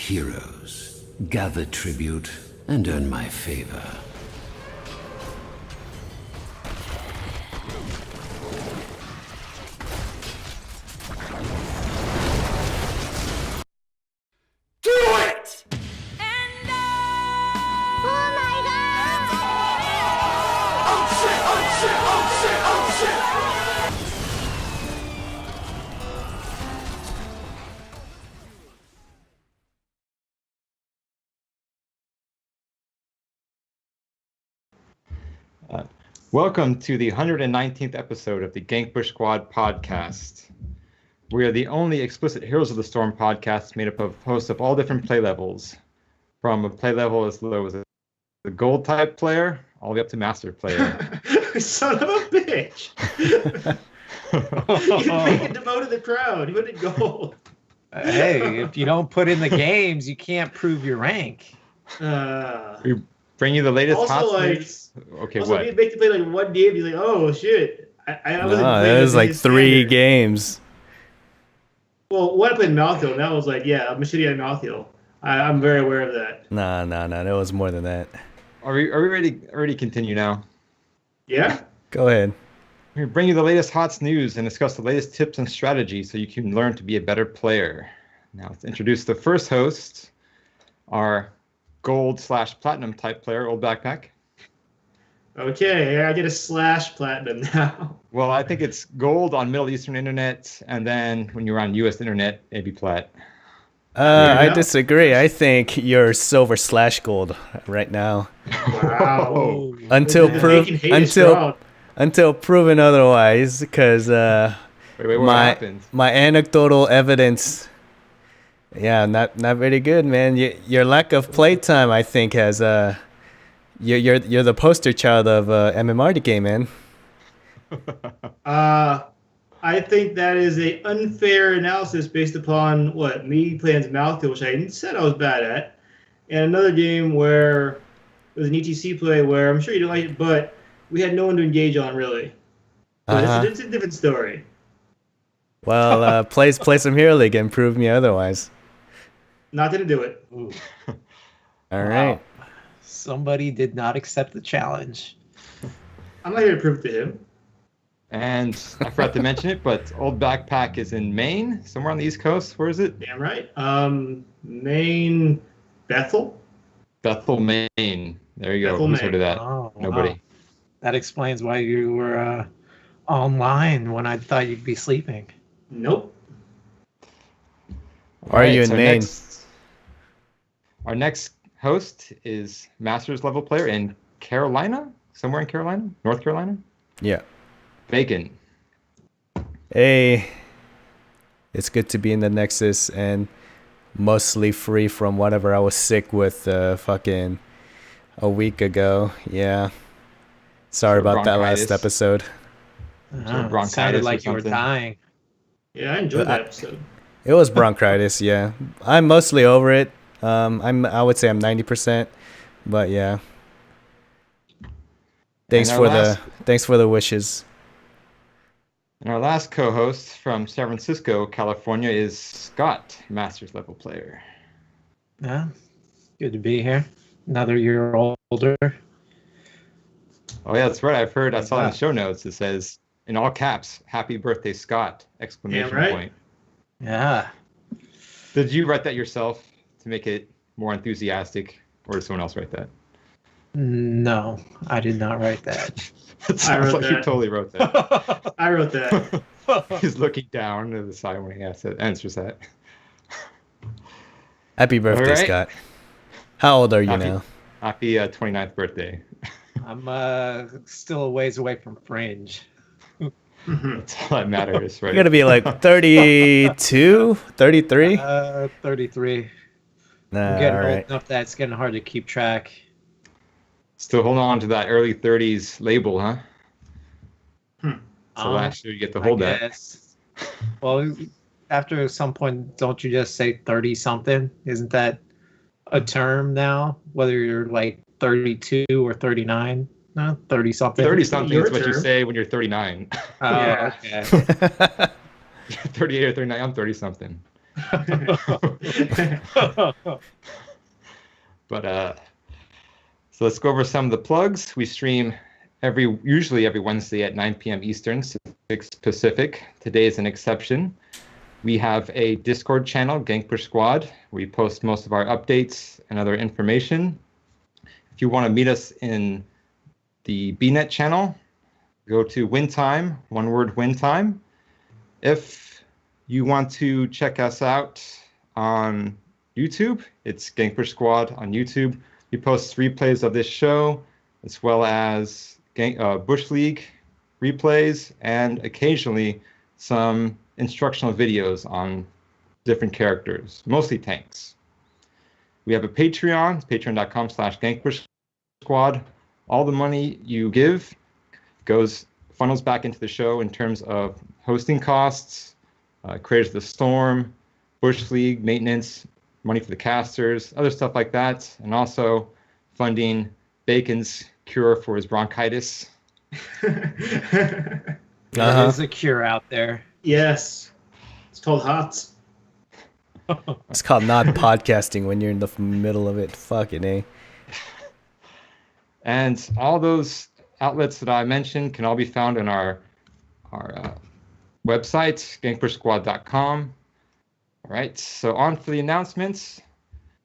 Heroes, gather tribute and earn my favor. Do it! Oh my god! Oh shit, oh shit, oh shit, oh shit! Welcome to the 119th episode of the Gankbush Squad podcast. We are the only explicit Heroes of the Storm podcast made up of hosts of all different play levels, from a play level as low as the gold type player all the way up to master player. Son of a bitch! You freaking demoted the crowd. You went to gold. Hey, if you don't put in the games, you can't prove your rank. We bring you the latest Also, hot like- news. Okay, Also, what? you make to play like one game. You're like, oh shit! I wasn't No, playing it was the like three standard. games. Well, when I played Mouthfeel, that was like, yeah, I'm a shitty at Mouthfeel. I'm very aware of that. No, it was more than that. Are we ready to continue now? Yeah. Go ahead. We bring you the latest HOTS news and discuss the latest tips and strategies so you can learn to be a better player. Now let's introduce the first host, our gold/platinum type player, Old Backpack. Okay, I get a slash platinum now. Well, I think it's gold on Middle Eastern internet, and then when you're on U.S. internet, maybe plat. I disagree. I think you're silver/gold right now. Wow. Until Making hate until proven otherwise, because Wait, what happened? my anecdotal evidence, yeah, not very good, man. Your lack of playtime, I think, has you're the poster child of MMORPG, man. I think that is a unfair analysis based upon what me playing as Mouthfeel, which I said I was bad at, and another game where it was an ETC play where I'm sure you don't like it, but we had no one to engage on really. So it's a different story. Well, play some Hero League and prove me otherwise. Not gonna do it. Ooh. All right. Wow. Somebody did not accept the challenge. I'm not here to prove it to him. And I forgot to mention it, but Old Backpack is in Maine, somewhere on the East Coast. Where is it? Damn right. Maine, Bethel. Bethel, Maine. There you go. Bethel, Who's heard of Maine. that? Oh, Nobody. wow. That explains why you were online when I thought you'd be sleeping. Nope. Are you in so Maine? Our next host is Masters level player in Carolina, somewhere in Carolina, North Carolina. Yeah. Bacon. Hey, it's good to be in the Nexus and mostly free from whatever I was sick with fucking a week ago. Yeah. Sorry about that last Bronchitis. episode. bronchitis It sounded or like you were something. dying. Yeah, I enjoyed that episode. It was bronchitis, yeah. I'm mostly over it. I would say I'm 90%, but yeah. Thanks And our for the wishes. And our last co-host from San Francisco, California, is Scott, Masters level player. Yeah, good to be here. Another year older. Oh yeah, that's right. I saw in Yeah. the show notes. It says in all caps, "Happy birthday, Scott!" Exclamation right. point. Yeah. Did you write that yourself to make it more enthusiastic, or did someone else write that? No, I did not write that. It sounds wrote like you that. totally wrote that. I wrote that. He's looking down to the side when he answers that. Happy birthday, right. Scott. How old are you Happy- now? Happy 29th birthday. I'm still a ways away from Fringe. That's all that matters, right? You're gonna be like 32, 33? 33. Nah, I'm getting all old right. enough that it's getting hard to keep track. Still holding on to that early 30s label, huh? So Um, last year you get to I hold that. guess. Well, after some point, don't you just say 30 something? Isn't that a term now? Whether you're like 32 or 39? No, 30 something. 30 something Your is what you term. say when you're 39. Oh, Yeah. okay. 38 or 39, I'm 30 something. But so let's go over some of the plugs. We stream usually every Wednesday at 9 p.m. Eastern, 6 Pacific. Today is an exception. We have a Discord channel, Gangper Squad. We post most of our updates and other information. If you want to meet us in the BNet channel, go to WinTime, one word WinTime. If you want to check us out on YouTube, it's Gangper Squad on YouTube. We post replays of this show, as well as Bush League replays, and occasionally some instructional videos on different characters, mostly tanks. We have a Patreon, patreon.com/GangperSquad. All the money you give funnels back into the show in terms of hosting costs, Creators of the Storm, Bush League, maintenance, money for the casters, other stuff like that, and also funding Bacon's cure for his bronchitis. There is a cure out there. Yes. It's called HOTS. It's called not podcasting when you're in the middle of it. Fucking A. And all those outlets that I mentioned can all be found on our website, gangpersquad.com. All right, so on for the announcements.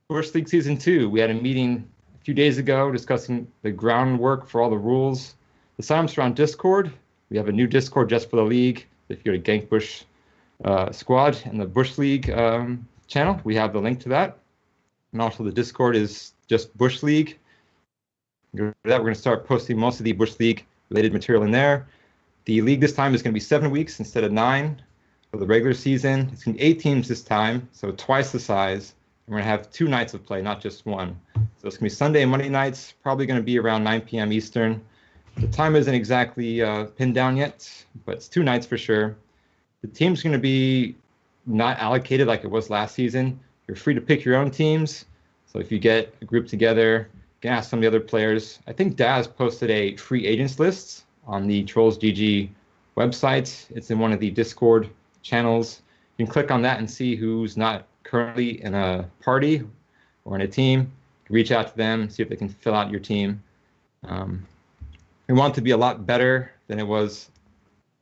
Bush League Season 2, we had a meeting a few days ago discussing the groundwork for all the rules. The signups are on Discord. We have a new Discord just for the league. If you go to Gankbush Squad and the Bush League channel, we have the link to that. And also the Discord is just Bush League. We're going to start posting most of the Bush League related material in there. The league this time is going to be 7 weeks instead of 9 for the regular season. It's going to be 8 teams this time, so twice the size. And we're going to have 2 nights of play, not just one. So it's going to be Sunday and Monday nights, probably going to be around 9 p.m. Eastern. The time isn't exactly pinned down yet, but it's 2 nights for sure. The team's going to be not allocated like it was last season. You're free to pick your own teams. So if you get a group together, you can ask some of the other players. I think Daz posted a free agents list on the Trolls GG website. It's in one of the Discord channels. You can click on that and see who's not currently in a party or in a team. Reach out to them, see if they can fill out your team. We want it to be a lot better than it was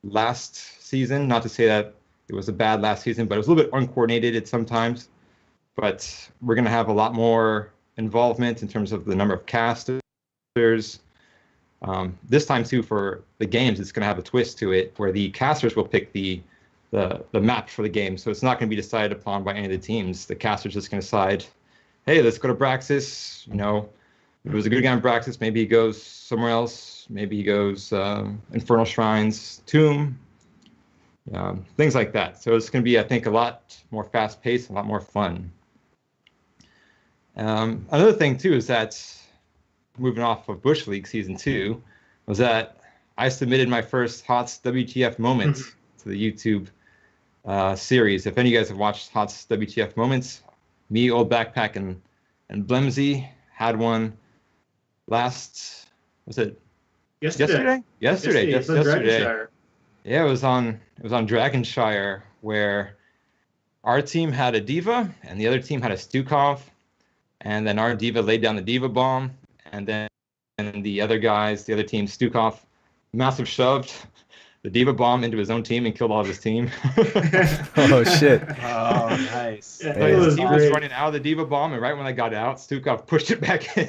last season. Not to say that it was a bad last season, but it was a little bit uncoordinated sometimes. But we're going to have a lot more involvement in terms of the number of casters. This time, too, for the games, it's going to have a twist to it where the casters will pick the map for the game. So it's not going to be decided upon by any of the teams. The casters just going to decide, hey, let's go to Braxis. You know, if it was a good guy in Braxis, maybe he goes somewhere else. Maybe he goes Infernal Shrines, Tomb, things like that. So it's going to be, I think, a lot more fast-paced, a lot more fun. Another thing, too, is that moving off of Bush League Season 2, was that I submitted my first HOTS WTF moments to the YouTube series. If any of you guys have watched HOTS WTF moments, me, Old Backpack, and Blemsy had one last, was it yesterday? Yesterday. Yeah, it was on Dragonshire, where our team had a Diva and the other team had a Stukov, and then our Diva laid down the Diva bomb, and then the other team, Stukov, massive shoved the Diva bomb into his own team and killed all of his team. Oh shit! Oh, nice. Yeah, Like, it the was team great. was running out of the Diva bomb, and right when I got out, Stukov pushed it back in.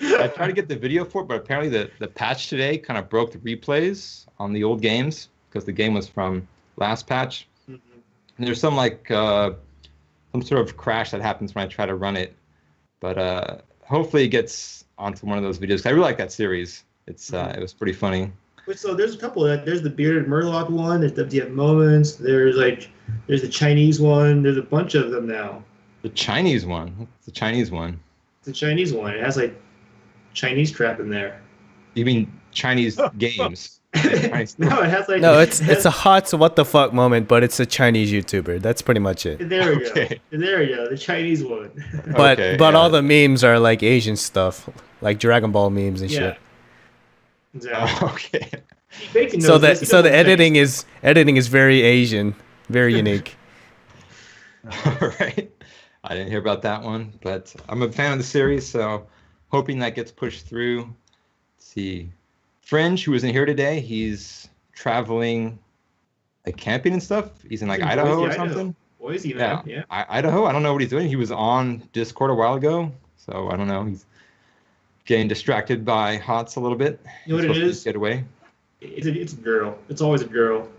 I tried to get the video for it, but apparently the patch today kind of broke the replays on the old games because the game was from last patch. And there's some some sort of crash that happens when I try to run it. But hopefully it gets onto one of those videos. I really like that series. It was pretty funny. So there's a couple. There's the Bearded Murloc one. There's WTF Moments. There's the Chinese one. There's a bunch of them now. The Chinese one. What's the Chinese one? The Chinese one. It has Chinese crap in there. You mean Chinese games? No, it has No, it's a hot what the fuck moment, but it's a Chinese YouTuber. That's pretty much it. There we Okay. go. There we go. The Chinese one. But Okay, but yeah. all the memes are like Asian stuff, like Dragon Ball memes and Yeah. shit. Exactly. Okay. Bacon So knows this. He the knows editing is very Asian, very unique. Right. I didn't hear about that one, but I'm a fan of the series, so hoping that gets pushed through. Let's see. Fringe, who isn't here today, he's traveling, like camping and stuff. He's in like He's in Idaho Boise, or Idaho. something. Boise, man. Yeah. Idaho. I don't know what he's doing. He was on Discord a while ago, so I don't know. He's getting distracted by HOTS a little bit. You know He's what it supposed to is? Get away. It's a girl. It's always a girl.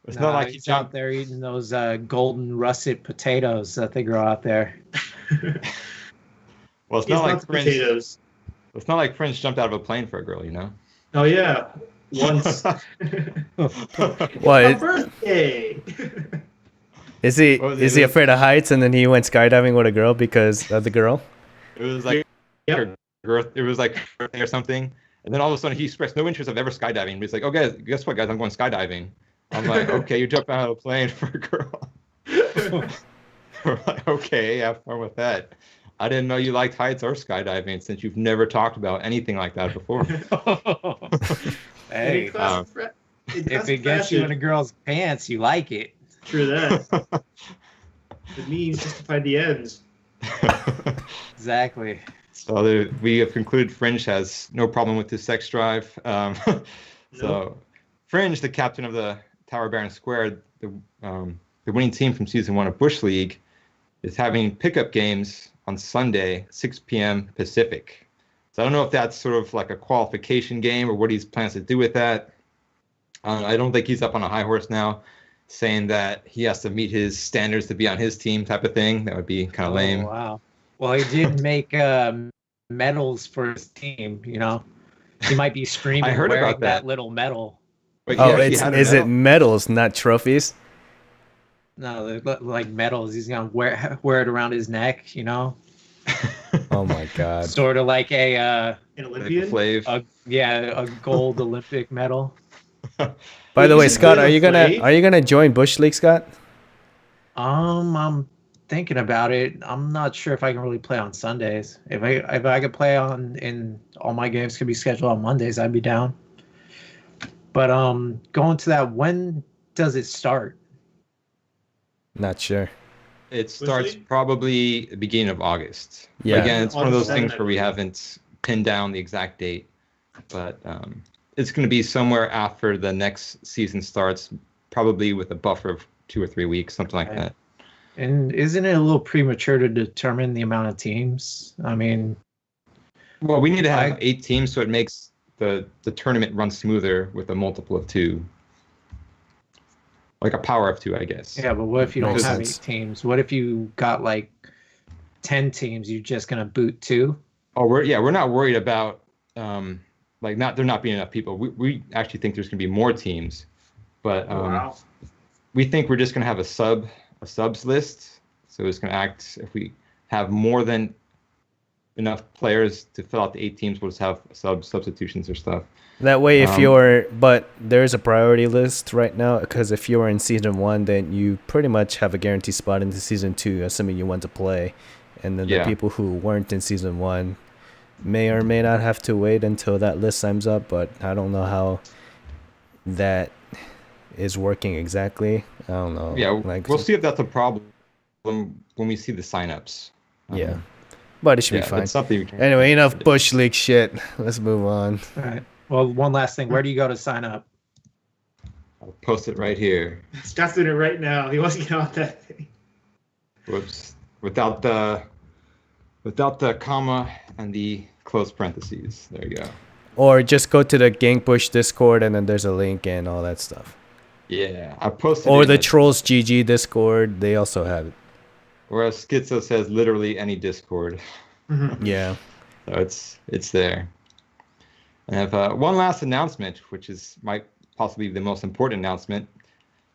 It's not like he's out there eating those golden russet potatoes that they grow out there. Well, it's not like the Fringe. potatoes. It's not like Fringe jumped out of a plane for a girl, you know. Oh yeah, once. What? Birthday. Is he afraid of heights and then he went skydiving with a girl because of the girl? It was like Yep. it was like birthday or something, and then all of a sudden he expressed no interest of ever skydiving. But he's like, "Oh guys, guess what, guys? I'm going skydiving." I'm like, "Okay, you jumped out of a plane for a girl." We're like, "Okay, have fun with that." I didn't know you liked heights or skydiving since you've never talked about anything like that before. Hey, if it gets you in a girl's pants, you like it. True that. The means justify the ends. Exactly. So we have concluded Fringe has no problem with his sex drive. So Fringe, the captain of the Tower Baron Square, the winning team from season 1 of Bush League, is having pickup games on Sunday, 6 p.m. Pacific. So I don't know if that's sort of like a qualification game or what he plans to do with that. I don't think he's up on a high horse now, saying that he has to meet his standards to be on his team type of thing. That would be kind of lame. Wow. Well, he did make medals for his team, you know. He might be screaming I heard wearing about that. little medal. But Oh, is it medals, not trophies? No, they're like medals. He's gonna wear it around his neck, you know. Oh my god. Sort of like An Olympian. a gold Olympic medal. By the way, Isn't Scott, Flav- are you gonna join Bush League, Scott? I'm thinking about it. I'm not sure if I can really play on Sundays. If I could play and all my games could be scheduled on Mondays, I'd be down. But going to that, when does it start? Not sure. It starts probably the beginning of August. Yeah. Again, it's one of those August things 7th, where we haven't pinned down the exact date, but it's going to be somewhere after the next season starts, probably with a buffer of 2 or 3 weeks, something like that. And isn't it a little premature to determine the amount of teams? I mean, Well, we need to have 8 teams, so it makes the tournament run smoother with a multiple of 2. Like a power of 2, I guess. yeah, but what if you don't Makes have sense. 8 teams? What if you got like 10 teams? You're just gonna boot 2? Oh, we're not worried about there not being enough people. We actually think there's going to be more teams, but Wow. we think we're just going to have a subs list. So it's going to act if we have more than enough players to fill out the 8 teams, we'll just have substitutions or stuff. That way, but there's a priority list right now, because if you're in season 1, then you pretty much have a guaranteed spot into season 2, assuming you want to play. And then the people who weren't in season 1 may or may not have to wait until that list signs up, but I don't know how that is working exactly. I don't know. Yeah, we'll see if that's a problem when we see the signups. Yeah, but it should be fine. It's something we can Anyway, enough Bush League shit. Let's move on. All right. Well, one last thing. Where do you go to sign up? I'll post it right here. Scott's doing it right now. He wants to get off that thing. Whoops. Without the comma and the close parentheses. There you go. Or just go to the Gankbush Discord, and then there's a link and all that stuff. Yeah, I posted. Or it the in Trolls GG Discord, they also have it. Whereas Schizo says literally any Discord. Yeah. So it's there. I have one last announcement, which might possibly be the most important announcement.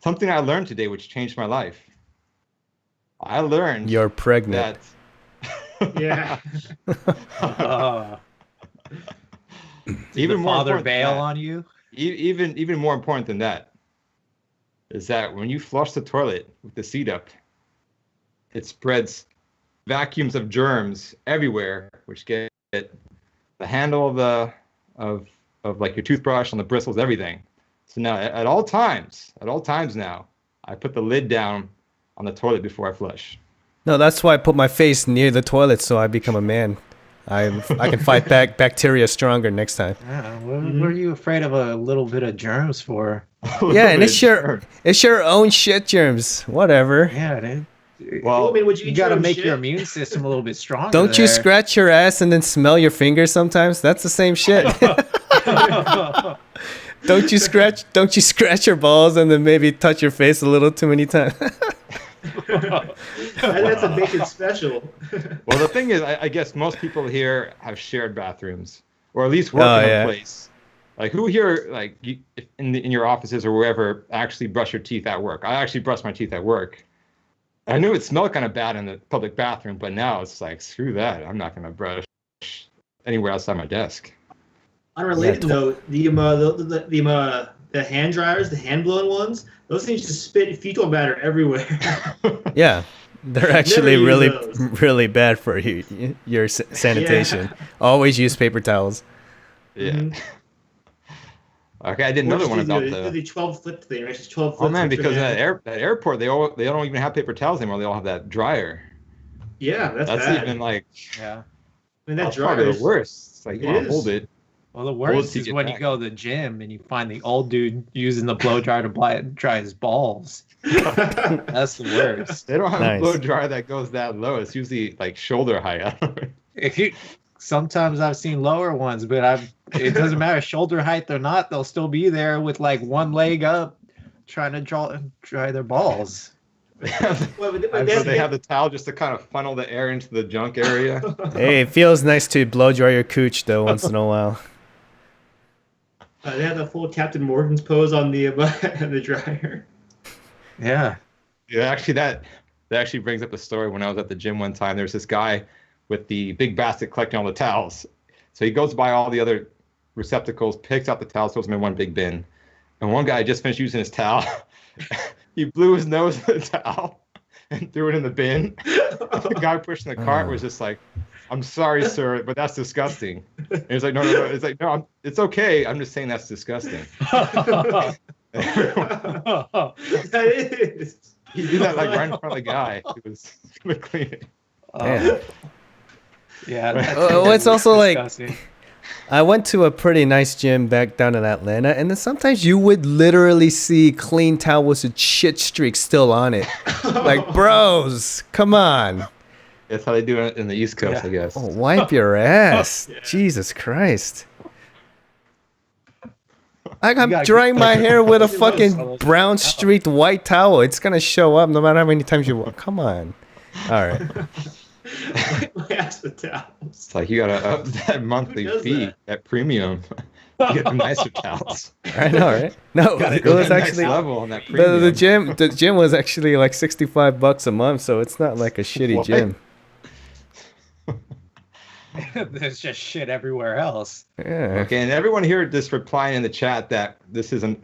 Something I learned today, which changed my life. I learned You're pregnant. that Yeah. even the more father important than bail that- on you? even more important than that is that when you flush the toilet with the seat up, it spreads vacuums of germs everywhere, which get the handle of like your toothbrush on the bristles, everything. So now at all times now, I put the lid down on the toilet before I flush. No, that's why I put my face near the toilet so I become a man. I can fight back bacteria stronger next time. Yeah, what are you afraid of a little bit of germs for? Yeah, and it's your own shit germs. Whatever. Yeah, dude. Well, I mean, would you You eat got to own make shit? your immune system a little bit stronger. Don't you there. scratch your ass and then smell your fingers sometimes? That's the same shit. Don't you scratch your balls and then maybe touch your face a little too many times? That's a bacon special. Well, the thing is, I guess most people here have shared bathrooms, or at least work Oh, in yeah. a place. Like, who here, like, in your offices or wherever, actually brush your teeth at work? I actually brush my teeth at work. I knew it smelled kind of bad in the public bathroom, but now it's like, screw that. I'm not going to brush anywhere outside my desk. Unrelated though, the hand dryers, the hand blown ones, those things just spit fecal matter everywhere. Yeah, they're actually use really those. really bad for your sanitation. Always use paper towels. Yeah. Mhm. Okay, I did another one about the... the 12 flip thing, right? It's 12 Oh flips man, with your because hand. that airport, they don't even have paper towels anymore. They all have that dryer. Yeah, that's That's bad. even like Yeah. I mean, that that's dryer probably is the worst. It's like you It want to is. hold it. Well, the Old worst to is get when you back. go to the gym and you find the old dude using the blow dryer to dry his balls. That's the worst. They don't have Nice. a blow dryer that goes that low. It's usually like shoulder height. Sometimes I've seen lower ones, but it doesn't matter shoulder height or not. They'll still be there with like one leg up, trying to dry their balls. Well, but So that's- they have the towel just to kind of funnel the air into the junk area. Hey, it feels nice to blow dry your cooch though once in a while. They have the full Captain Morgan's pose on the the dryer. Yeah. Yeah, actually, that actually brings up a story. When I was at the gym one time, there was this guy with the big basket collecting all the towels. So he goes by all the other receptacles, picks out the towels, throws them in one big bin. And one guy just finished using his towel. He blew his nose in the towel and threw it in the bin. The guy pushing the cart was just like, "I'm sorry, sir, but that's disgusting." And he's like, "No, no, no." It's like, "No, it's okay. I'm just saying that's disgusting." That is. He did that like right in front of the guy who was gonna clean it. Damn. Yeah. Well, it's also like- disgusting. I went to a pretty nice gym back down in Atlanta, and then sometimes you would literally see clean towels with shit streaks still on it. Like, bros, come on. That's how they do it in the East Coast, Yeah. I guess. Oh, wipe your ass. Jesus Christ. Like, I'm gotta drying get- my hair with a Those fucking fellas- brown streaked white towel. It's going to show up no matter how many times you want. Come on. All right. My ass with towels. It's like you gotta up that monthly does fee, that? that premium. You get the nicer towels. I know, right? No, Gotta it go to was the next actually level on that premium. the gym was actually like $65 a month, so it's not like a shitty What? gym. There's just shit everywhere else. Yeah. Okay, and everyone here just replying in the chat that this isn't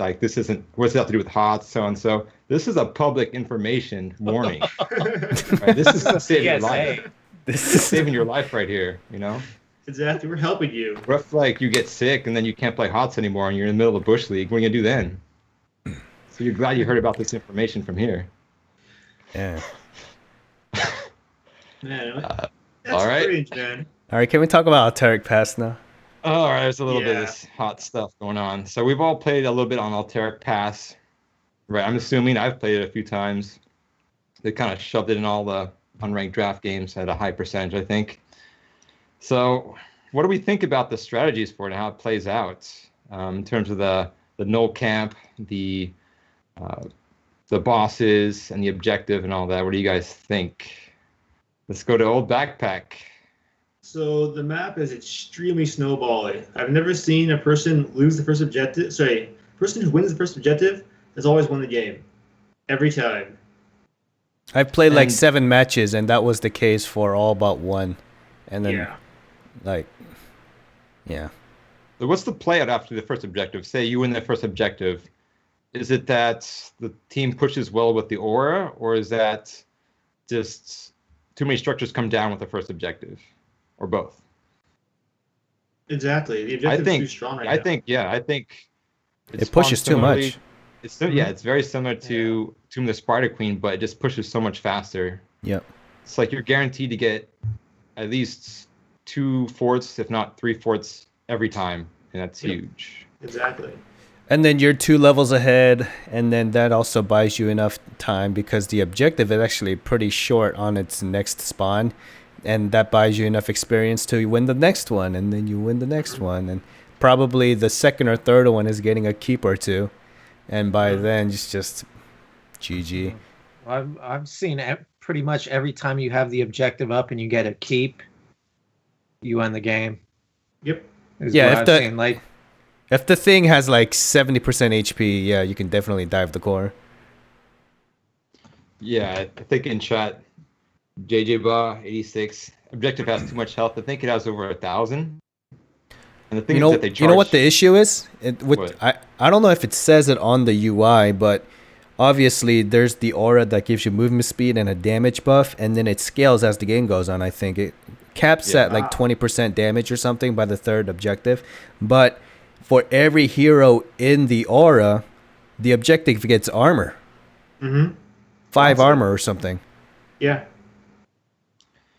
what's it have to do with hot, so and so. This is a public information warning. Right? This is saving your life. This is Saving your life right here, you know? Exactly. We're helping you. What if like you get sick and then you can't play HOTS anymore and you're in the middle of Bush League? What are you gonna do then? So you're glad you heard about this information from here. yeah. Man, that's all right. strange, man. All right, can we talk about Alterac Pass now? All right, there's a little bit of Yeah. this hot stuff going on. So we've all played a little bit on Alterac Pass, right? I'm assuming I've played it a few times. They kind of shoved it in all the unranked draft games at a high percentage, I think. So what do we think about the strategies for it and how it plays out in terms of the null camp, the bosses, and the objective and all that? What do you guys think? Let's go to Old Backpack. So the map is extremely snowbally. I've never seen a person lose the first objective. Sorry, person who wins the first objective has always won the game. Every time. I played like And- 7 matches, and that was the case for all but one. And then, Yeah. like, yeah. So what's the play out after the first objective? Say you win the first objective. Is it that the team pushes well with the aura, or is that just too many structures come down with the first objective, or both? Exactly. The objective's too strong right now. I think It pushes too much. it's very similar to Tomb of the Spider Queen, but it just pushes so much faster. Yep. It's like you're guaranteed to get at least 2/4, if not 3/4, every time, and that's huge. Exactly. And then you're 2 levels ahead, and then that also buys you enough time because the objective is actually pretty short on its next spawn, and that buys you enough experience to win the next one, and then you win the next one, and probably the second or third one is getting a keep or two, and by then it's just GG. I've seen pretty much every time you have the objective up and you get a keep, you win the game. Yep. Yeah, if the thing has like 70% HP, yeah, you can definitely dive the core. Yeah, I think in chat, JJ Ba 86 objective has too much health. I think it has over 1,000. And the thing is that they charge. You know what the issue is? I don't know if it says it on the UI, but obviously there's the aura that gives you movement speed and a damage buff, and then it scales as the game goes on. I think it caps at like 20% damage or something by the third objective, but for every hero in the aura, the objective gets armor. 5 armor or something. Yeah.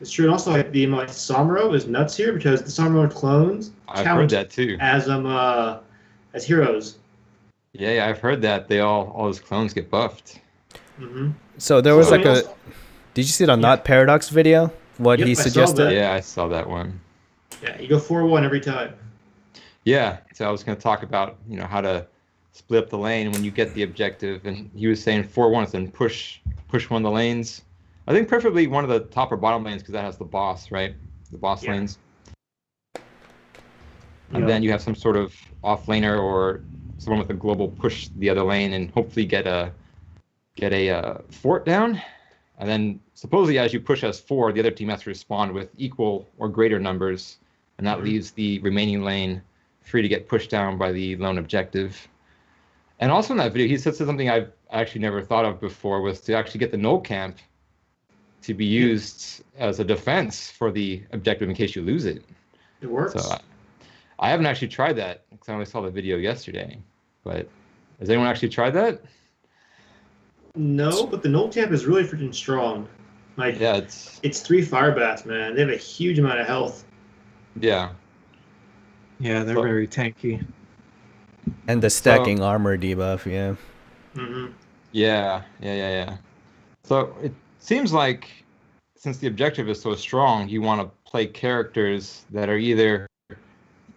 It's true. And also, the Samuro is nuts here because the Samuro clones I've heard that too. As heroes. Yeah, I've heard that all his clones get buffed. So there was did you see the Not Paradox video? What he suggested? Yeah, I saw that one. Yeah, you go 4-1 every time. Yeah, so I was going to talk about how to split up the lane when you get the objective, and he was saying 4-1 and push one of the lanes. I think preferably one of the top or bottom lanes because that has the boss, right? The boss lanes. And then you have some sort of off laner or someone with a global push the other lane and hopefully get a fort down. And then supposedly as you push as 4, the other team has to respond with equal or greater numbers, and that leaves the remaining lane free to get pushed down by the lone objective. And also in that video, he said something I've actually never thought of before, was to actually get the null camp to be used as a defense for the objective in case you lose it. It works. So I haven't actually tried that because I only saw the video yesterday. But has anyone actually tried that? No, but the null camp is really freaking strong. It's 3 fire bats, man. They have a huge amount of health. Yeah. Yeah, they're very tanky. And the stacking armor debuff, yeah. Yeah. So it seems like since the objective is so strong, you want to play characters that are either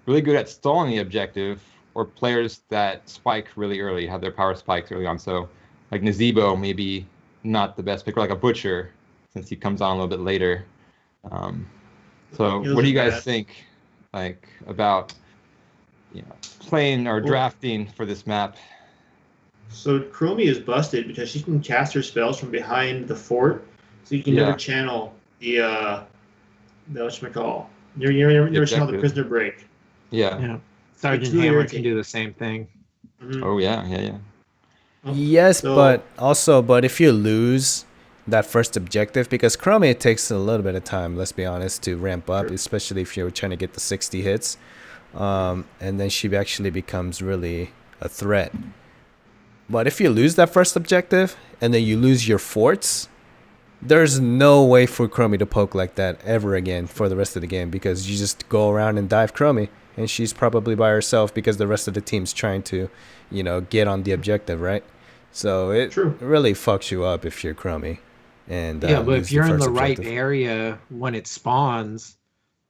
really good at stalling the objective or players that spike really early, have their power spikes early on. So like Nazebo maybe not the best pick, or like a Butcher since he comes on a little bit later. So what do you guys think about playing or drafting for this map? So Chromie is busted because she can cast her spells from behind the fort, so you can never channel the whatchamacall. You never channel the prisoner break. Yeah. Sergeant Hammer can do the same thing. Oh yeah. Yes, but if you lose that first objective, because Chromie, it takes a little bit of time, let's be honest, to ramp up, especially if you're trying to get the 60 hits. And then she actually becomes really a threat. But if you lose that first objective and then you lose your forts, there's no way for Chromie to poke like that ever again for the rest of the game, because you just go around and dive Chromie, and she's probably by herself because the rest of the team's trying to, get on the objective, right? So it really fucks you up if you're Chromie. And but if you're in the right area when it spawns,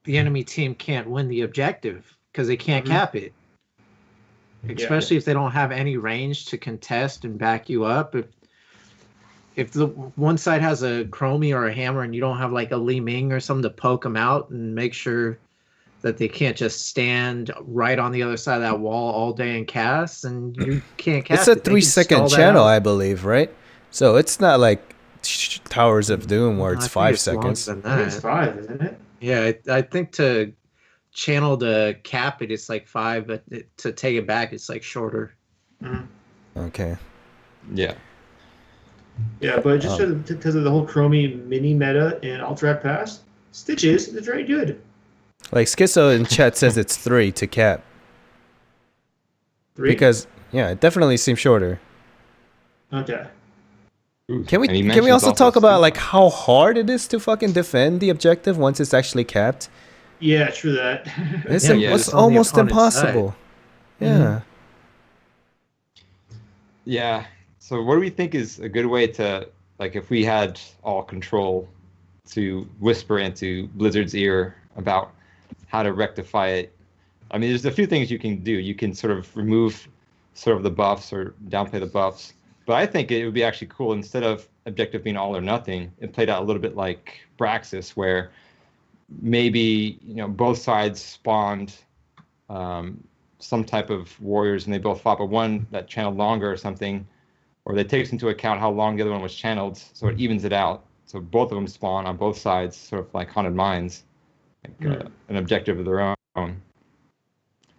the enemy team can't win the objective because they can't cap it. Especially if they don't have any range to contest and back you up. If the one side has a Chromie or a hammer and you don't have like a Li Ming or something to poke them out and make sure that they can't just stand right on the other side of that wall all day and cast, and you can't cast It's a 3-second channel, I believe, right? So it's not like Towers of Doom where it's 5 seconds. I think it's 5, isn't it? Yeah, I think to channel to cap it, it's like 5, but to take it back, it's like shorter. Okay. Yeah. Yeah, but just because of the whole Chromie mini meta in Alterac Pass, Stitches is very good. Like Schizo in chat says it's 3 to cap. 3? Because, it definitely seems shorter. Okay. Can we And he can we mentions also talk about sleep like time. how hard it is to fucking defend the objective once it's actually capped? Yeah, true that. It's Yeah, yeah, it's it's on the almost opponent's side. impossible. Yeah. Yeah. So what do we think is a good way to, like, if we had all control, to whisper into Blizzard's ear about how to rectify it? I mean, there's a few things you can do. You can sort of remove sort of the buffs or downplay the buffs. But I think it would be actually cool, instead of objective being all or nothing, it played out a little bit like Braxis, where maybe, both sides spawned some type of warriors and they both fought, but one that channeled longer or something, or that takes into account how long the other one was channeled, so it evens it out. So both of them spawn on both sides, sort of like haunted mines, like an objective of their own.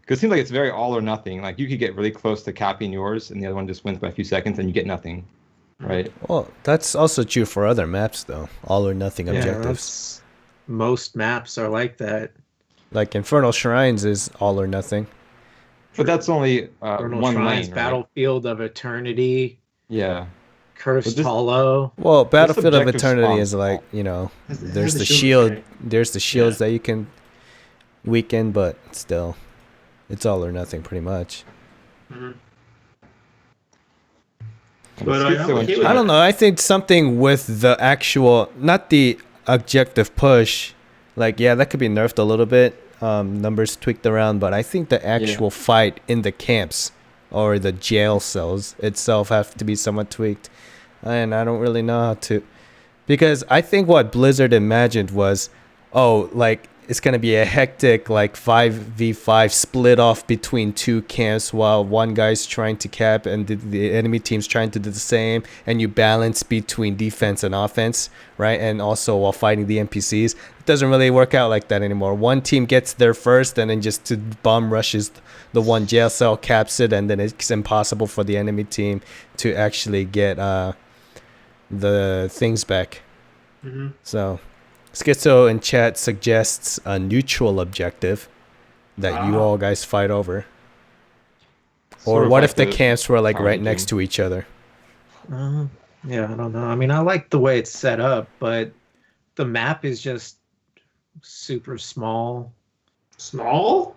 Because it seems like it's very all or nothing. Like, you could get really close to capping yours, and the other one just wins by a few seconds, and you get nothing, right? Well, that's also true for other maps though. All or nothing Yeah, objectives. most maps are like that. Like Infernal Shrines is all or nothing. But that's only Eternal one Shrines, lane, right? Battlefield of Eternity, Yeah. Cursed this- Hollow. Well, Battlefield of objective Eternity spawn. is like, Has there's the the shield shield, mechanic. there's the shields Yeah. that you can weaken, but still, it's all or nothing pretty much. But I'm okay with I don't know. I think something with the actual, not the objective push, like, yeah, that could be nerfed a little bit, numbers tweaked around, but I think the actual fight in the camps or the jail cells itself have to be somewhat tweaked. And I don't really know how to, because I think what Blizzard imagined was, like, it's going to be a hectic, like, 5v5 split off between two camps while one guy's trying to cap and the enemy team's trying to do the same, and you balance between defense and offense, right? And also while fighting the NPCs. It doesn't really work out like that anymore. One team gets there first and then just bomb rushes the one jail cell, caps it, and then it's impossible for the enemy team to actually get the things back. So Schizo in chat suggests a neutral objective that you all guys fight over. Sort Or of what like if the the camps were like right Army next game. to each other? Yeah, I don't know. I mean, I like the way it's set up, but the map is just super small. Small?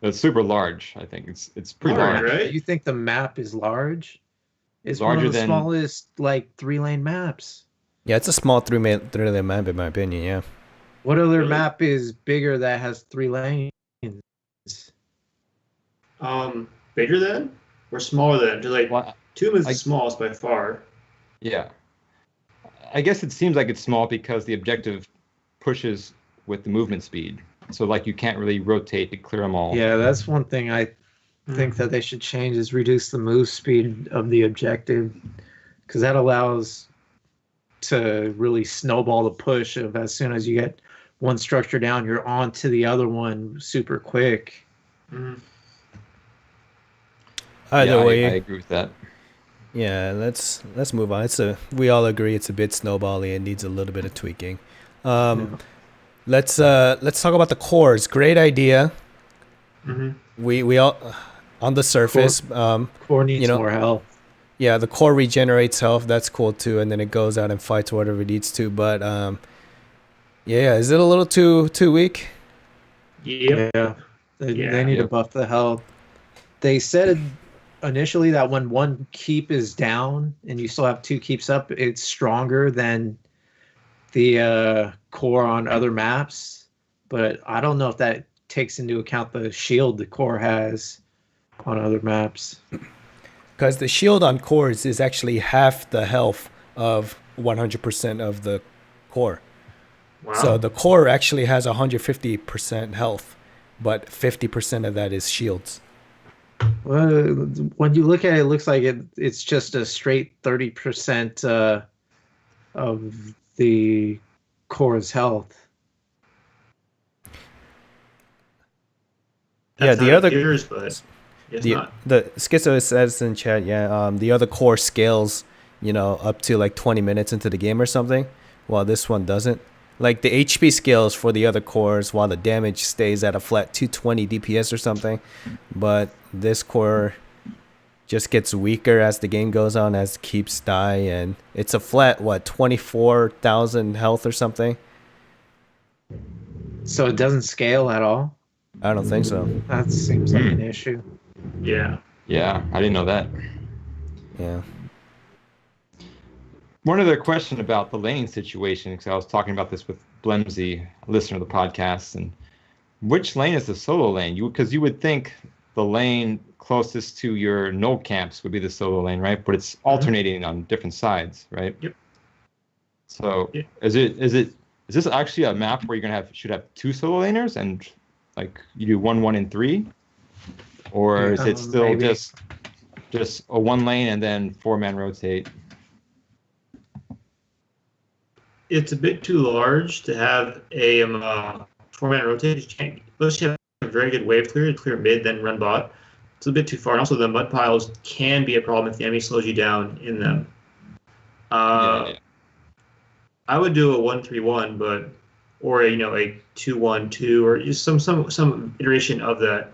It's super large, I think. It's pretty Large, large. right? You think the map is large? It's one Larger of the than- smallest, like, 3-lane maps. Yeah, it's a small three-lane map in my opinion, yeah. What other Really? map is bigger that has 3 lanes? Bigger than or smaller than? Just like Well, Tomb is I- the smallest by far. yeah. I guess it seems like it's small because the objective pushes with the movement speed. So, like, you can't really rotate to clear them all. Yeah, that's one thing I think that they should change is reduce the move speed of the objective, because that allows to really snowball the push of as soon as you get one structure down, you're on to the other one super quick. Either Yeah, way, I agree with that. yeah, let's move on. We all agree it's a bit snowbally and needs a little bit of tweaking. Let's talk about the cores. Great idea. We all on the surface, Core needs more health. yeah, the core regenerates health. That's cool too, and then it goes out and fights whatever it needs to. But yeah, is it a little too weak? Yep. Yeah, they need to Yep. buff the health. They said initially that when one keep is down and you still have 2 keeps up, it's stronger than the core on other maps. But I don't know if that takes into account the shield the core has on other maps. Because the shield on cores is actually half the health of 100% of the core. Wow. So the core actually has 150% health, but 50% of that is shields. Well, when you look at it, it looks like it's just a straight 30% of the core's health. Yeah, That's the how it other appears, but it's not. the Schizo says in chat, yeah, the other core scales, up to like 20 minutes into the game or something, while this one doesn't. Like the HP scales for the other cores, while the damage stays at a flat 220 DPS or something, but this core just gets weaker as the game goes on, as keeps die, and it's a flat 24,000 health or something. So it doesn't scale at all. I don't think so. That seems like an issue. Yeah. Yeah, I didn't know that. Yeah. One other question about the laning situation, because I was talking about this with Blemsy, a listener of the podcast, and which lane is the solo lane? Because you would think the lane closest to your null camps would be the solo lane, right? But it's alternating on different sides, right? Yep. So Yeah. is this actually a map where you're should have two solo laners and like you do 1, 1, and 3, or is it still maybe. just a one lane and then 4-man rotate? It's a bit too large to have a four-man rotate. Unless you have a very good wave clear mid, then run bot. It's a bit too far. And also, the mud piles can be a problem if the enemy slows you down in them. Yeah. I would do a 1-3-1, or a 2-1-2, or just some iteration of that.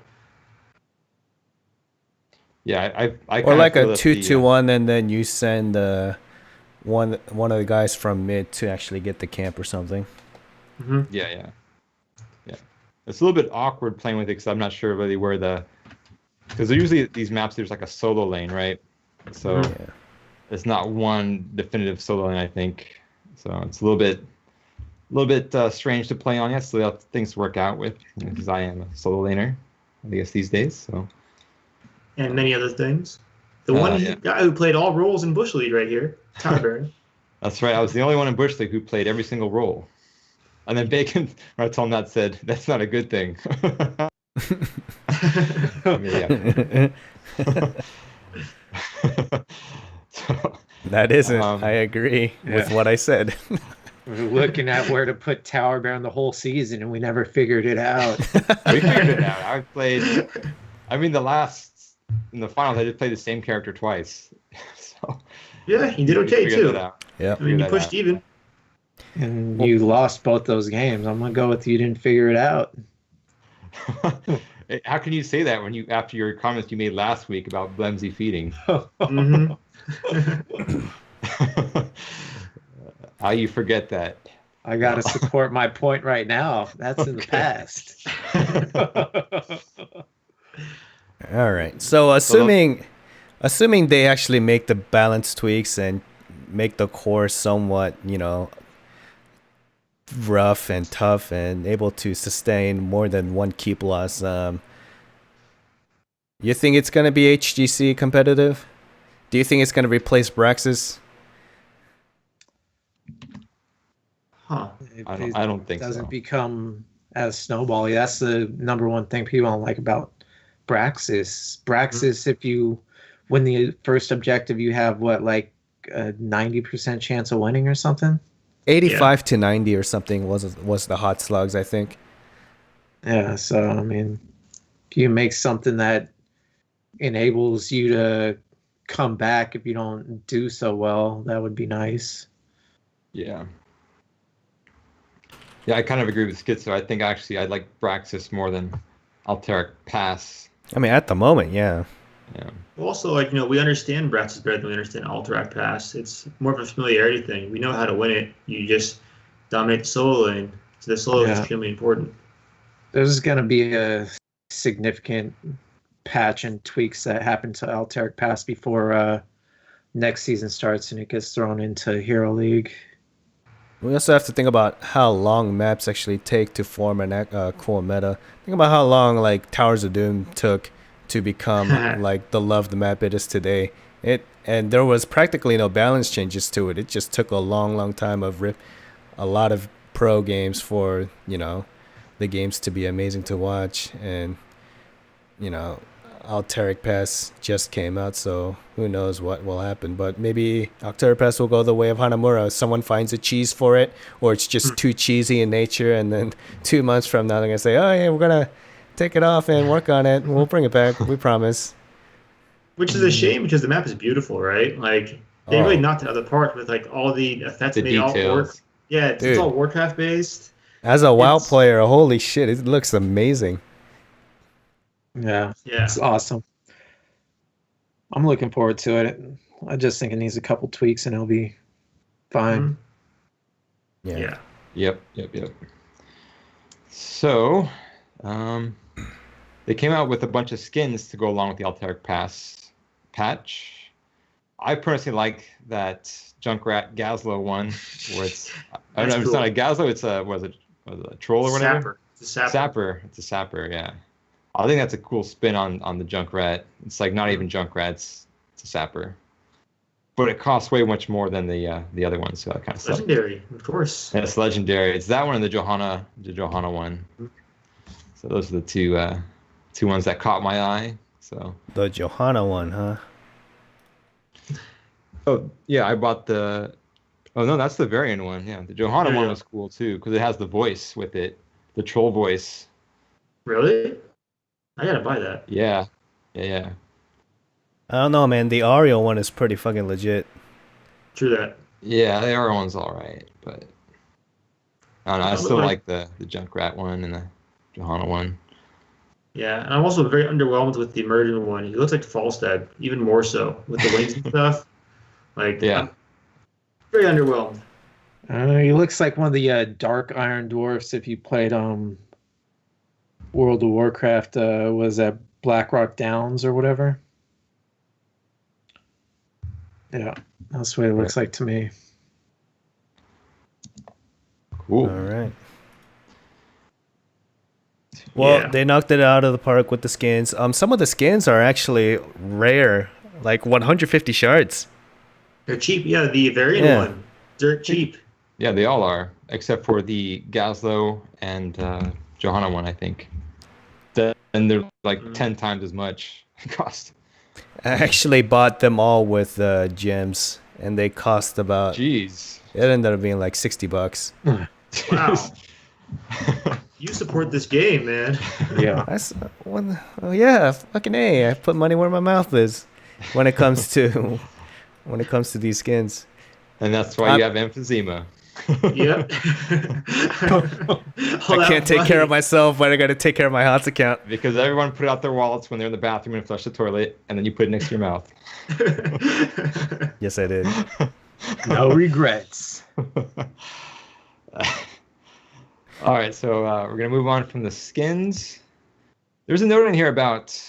Yeah, I Or like a feel that 2-2-1, and then you send one of the guys from mid to actually get the camp or something. Mm-hmm. Yeah. It's a little bit awkward playing with it because I'm not sure really where because usually these maps there's like a solo lane, right? So Yeah. it's not one definitive solo lane, I think. So it's a little bit strange to play on. Yes, so have things to work out with because I am a solo laner, I guess these days. So And many other things. The one yeah. guy who played all roles in Bush League right here, Tower Baron. that's right. I was the only one in Bush League who played every single role. And then Bacon, when I told him that, said, "That's not a good thing." Yeah. So, That isn't. I agree with what I said. We're looking at where to put Tower Baron the whole season, and we never figured it out. we figured it out. In the finals, I just played the same character twice. So Yeah, he did we okay figured too. that out. Yeah. I mean, you that pushed out. even. And you lost both those games. I'm gonna go with you didn't figure it out. How can you say that after your comments you made last week about Blemsy feeding? Mm-hmm. How you forget that? I gotta support my point right now. That's in the past. All right. So assuming they actually make the balance tweaks and make the core somewhat, rough and tough and able to sustain more than one keep loss, you think it's going to be HGC competitive? Do you think it's going to replace Braxis? Huh. I don't think doesn't so. become as snowbally. That's the number one thing people don't like about Braxis. Braxis, if you win the first objective, you have like a 90% chance of winning or something. 85 to 90 or something was the hot slugs, I think. Yeah, so I mean, if you make something that enables you to come back if you don't do so well, that would be nice. Yeah. Yeah, I kind of agree with Schizo. I think actually I like Braxis more than Alterac Pass. I mean, at the moment, yeah. Yeah. Also, we understand Braxis better than we understand Alterac Pass. It's more of a familiarity thing. We know how to win it. You just dominate the solo lane. So the solo is extremely important. There's going to be a significant patch and tweaks that happen to Alterac Pass before next season starts and it gets thrown into Hero League. We also have to think about how long maps actually take to form a cool meta. Think about how long like Towers of Doom took to become like the loved map it is today. And there was practically no balance changes to it. It just took a long time of a lot of pro games for the games to be amazing to watch. And Alterac Pass just came out, so who knows what will happen. But maybe Alterac Pass will go the way of Hanamura. Someone finds a cheese for it, or it's just too cheesy in nature, and then 2 months from now they're gonna say, "Oh yeah, we're gonna take it off and work on it. We'll bring it back. We promise." Which is a shame because the map is beautiful, right? Like they really knocked it out of the park with like all the effects The made all work. details. Yeah, it's Dude. all Warcraft based. As a WoW player, holy shit, it looks amazing. Yeah, Yeah. it's awesome. I'm looking forward to it. I just think it needs a couple tweaks and it'll be fine. Yeah. Yep. So, they came out with a bunch of skins to go along with the Alterac Pass patch. I personally like that Junkrat Gazlo one, where it's I don't know, it's not a Gazlo, it's a was it a troll or whatever? Sapper. It's a sapper. Sapper. It's a sapper, yeah. I think that's a cool spin on the Junkrat. It's like not even Junkrats, it's a sapper. But it costs way much more than the other ones, so that kind of sucks. Legendary, of course. Yeah, it's legendary. It's that one and the Johanna one. So those are the two ones that caught my eye. So The Johanna one, huh? oh yeah, I bought the. Oh no, that's the variant one. Yeah, the Johanna one was cool too because it has the voice with it, the troll voice. Really? I gotta buy that. Yeah. I don't know, man. The Ariel one is pretty fucking legit. True that. Yeah, the other one's all right, but I don't know. I still like the Junkrat one and the Johanna one. Yeah, and I'm also very underwhelmed with the emergent one. He looks like Falstad, even more so with the wings and stuff. Like, Yeah. I'm very underwhelmed. He looks like one of the Dark Iron Dwarfs if you played World of Warcraft. Was that Blackrock Downs or whatever? Yeah, that's what it looks like to me. Cool. All right. Well, they knocked it out of the park with the skins. Some of the skins are actually rare, like 150 shards. They're cheap. Yeah, the variant one. Dirt cheap. Yeah, they all are, except for the Gazlo and Johanna one, I think. And they're like 10 times as much cost. I actually bought them all with gems, and they cost about. Jeez. It ended up being like $60. Wow. You support this game, man. Yeah. Yeah, fucking A. I put money where my mouth is when it comes to these skins. And that's why you have emphysema. Yep. I can't take care of myself, but I got to take care of my HOTS account. Because everyone put out their wallets when they're in the bathroom and flush the toilet, and then you put it next to your mouth. Yes, I did. No regrets. All right, so we're going to move on from the skins. There's a note in here about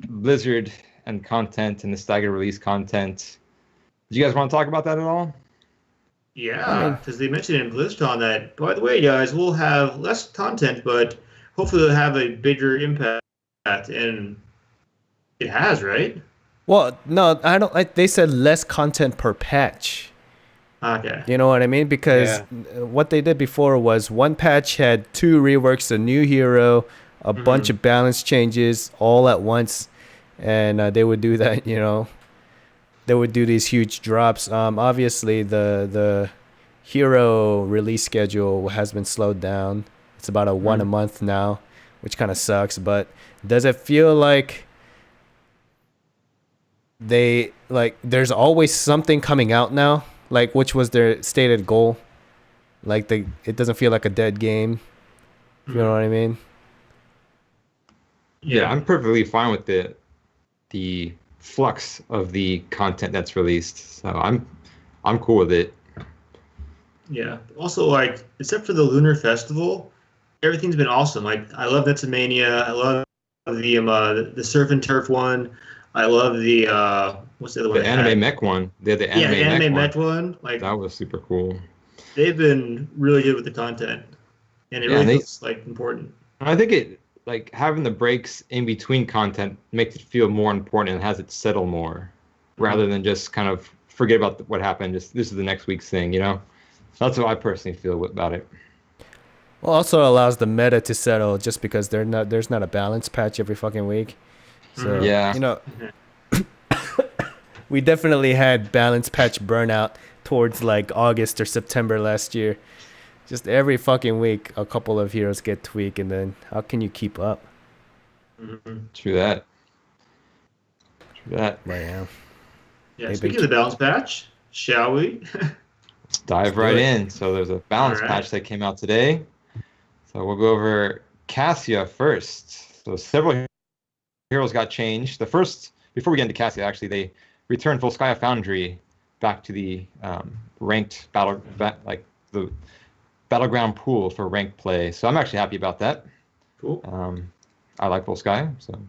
Blizzard and content and the staggered release content. Do you guys want to talk about that at all? Yeah, because they mentioned in BlizzCon that, by the way, guys, we'll have less content, but hopefully it'll have a bigger impact. And it has, right? Well, no, I don't. They said less content per patch. Okay. You know what I mean? Because what they did before was one patch had 2 reworks, a new hero, a bunch of balance changes all at once, and they would do that. You know, they would do these huge drops. Obviously, the hero release schedule has been slowed down. It's about one a month now, which kind of sucks. But does it feel like there's always something coming out now? Like, which was their stated goal? Like, it doesn't feel like a dead game. You know what I mean? Yeah, I'm perfectly fine with the flux of the content that's released. So I'm cool with it. Yeah. Also, like, except for the Lunar Festival, everything's been awesome. Like, I love Netsamania. I love the Surf and Turf one. I love the what's the other one? The anime mech one. They had the anime mech one. Like, that was super cool. They've been really good with the content, and it really feels like important. I think it like having the breaks in between content makes it feel more important and has it settle more, rather than just kind of forget about what happened. Just this is the next week's thing, you know. That's what I personally feel about it. Well, also allows the meta to settle just because there's not a balance patch every fucking week. So, you know, we definitely had balance patch burnout towards like August or September last year. Just every fucking week, a couple of heroes get tweaked, and then how can you keep up? True that. Right now. Yeah, speaking of the balance patch, shall we? Let's dive right in. So there's a balance patch that came out today. So we'll go over Cassia first. So several heroes got changed. The first before we get into Cassia, actually, they returned Volskaya Foundry back to the ranked like the battleground pool for ranked play. So I'm actually happy about that. Cool. I like Volskaya. So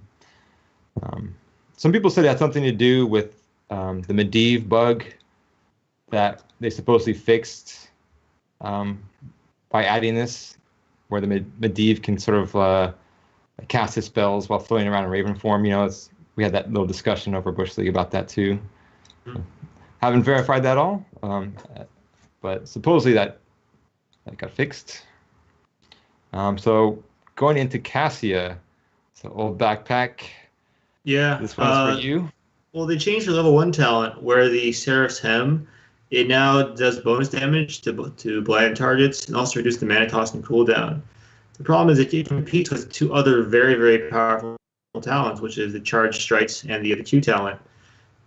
some people said it had something to do with the Medivh bug that they supposedly fixed by adding this, where the Medivh can sort of cast his spells while floating around in Raven form. You know, we had that little discussion over Bush League about that too. Haven't verified that all, but supposedly that got fixed. So going into Cassia, so old backpack. Yeah. This one's for you. Well, they changed the level 1 talent where the Seraph's Hem, it now does bonus damage to blind targets and also reduce the mana cost and cooldown. The problem is it competes with 2 other very, very powerful talents, which is the Charged Strikes and the other Q talent.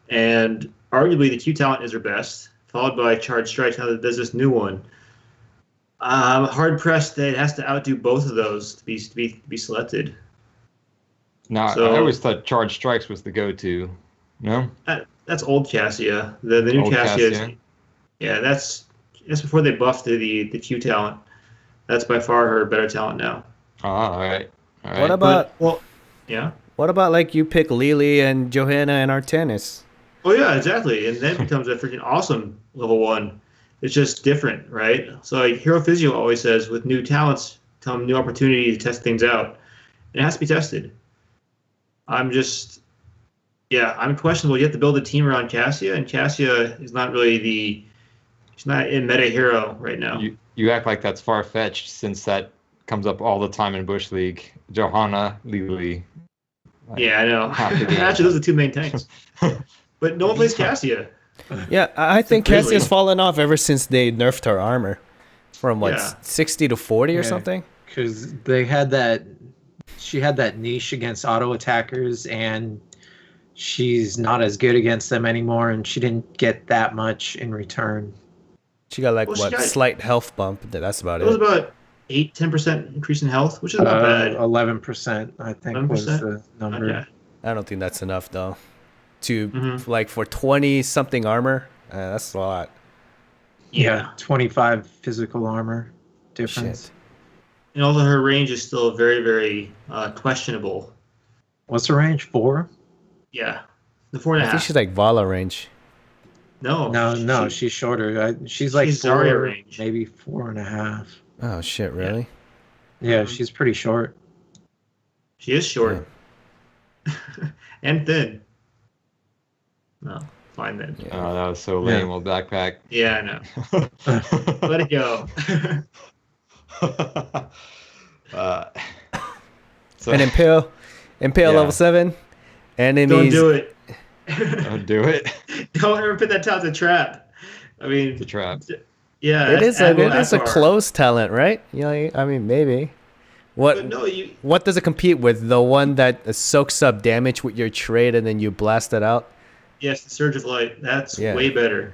And arguably the Q talent is her best, followed by Charged Strikes. Now there's this new one. I'm hard pressed that it has to outdo both of those to be selected. Now, So- I always thought Charged Strikes was the go-to. No? That's old Cassia. The new Old Cassia. Cassia. Yeah, that's before they buffed the Q talent. That's by far her better talent now. All right. All right. What about Yeah. what about like you pick Lily and Johanna and Artanis? Oh yeah, exactly. And then it becomes a freaking awesome level 1. It's just different, right? So like Hero Physio always says, with new talents come new opportunity to test things out. And it has to be tested. I'm questionable. You have to build a team around Cassia, and Cassia is not really she's not in meta hero right now. You act like that's far-fetched, since that comes up all the time in Bush League. Johanna, Lily. Yeah, I know. half the game. Actually, those are 2 main tanks. But no one plays Cassia. Yeah, I think Really? Cassia's fallen off ever since they nerfed her armor from Yeah. 60 to 40 or Yeah. something. Because they had she had that niche against auto attackers, and she's not as good against them anymore, and she didn't get that much in return. She got like Well, she got- slight health bump. That's about It was it. about 8-10% increase in health, which is not bad. 11%, I think, was 11%? the number. Okay. I don't think that's enough though. To Mhm. like for 20 something armor, that's a lot. Yeah, 25 physical armor difference. Shit. And also her range is still very, very questionable. What's the range? 4? Yeah. The 4.5. I think she's like Vala range. No. No, she's shorter. She's like she's 4, Zarya range. maybe 4.5. Oh shit, really? Yeah, she's pretty short. She is short. And thin. No, fine then. Oh, that was so lame, old backpack. Yeah, I know. Let it go. So And Impale Yeah. level 7. Enemies. Don't do it. don't do it. Don't ever put that talent as a trap. I mean, It's a trap. yeah. It is that's a Agor. close talent, right? Yeah, I mean maybe. What But no, you. what does it compete with? The one that soaks up damage with your trade and then you blast it out? Yes, the Surge of Light. That's Yeah. way better.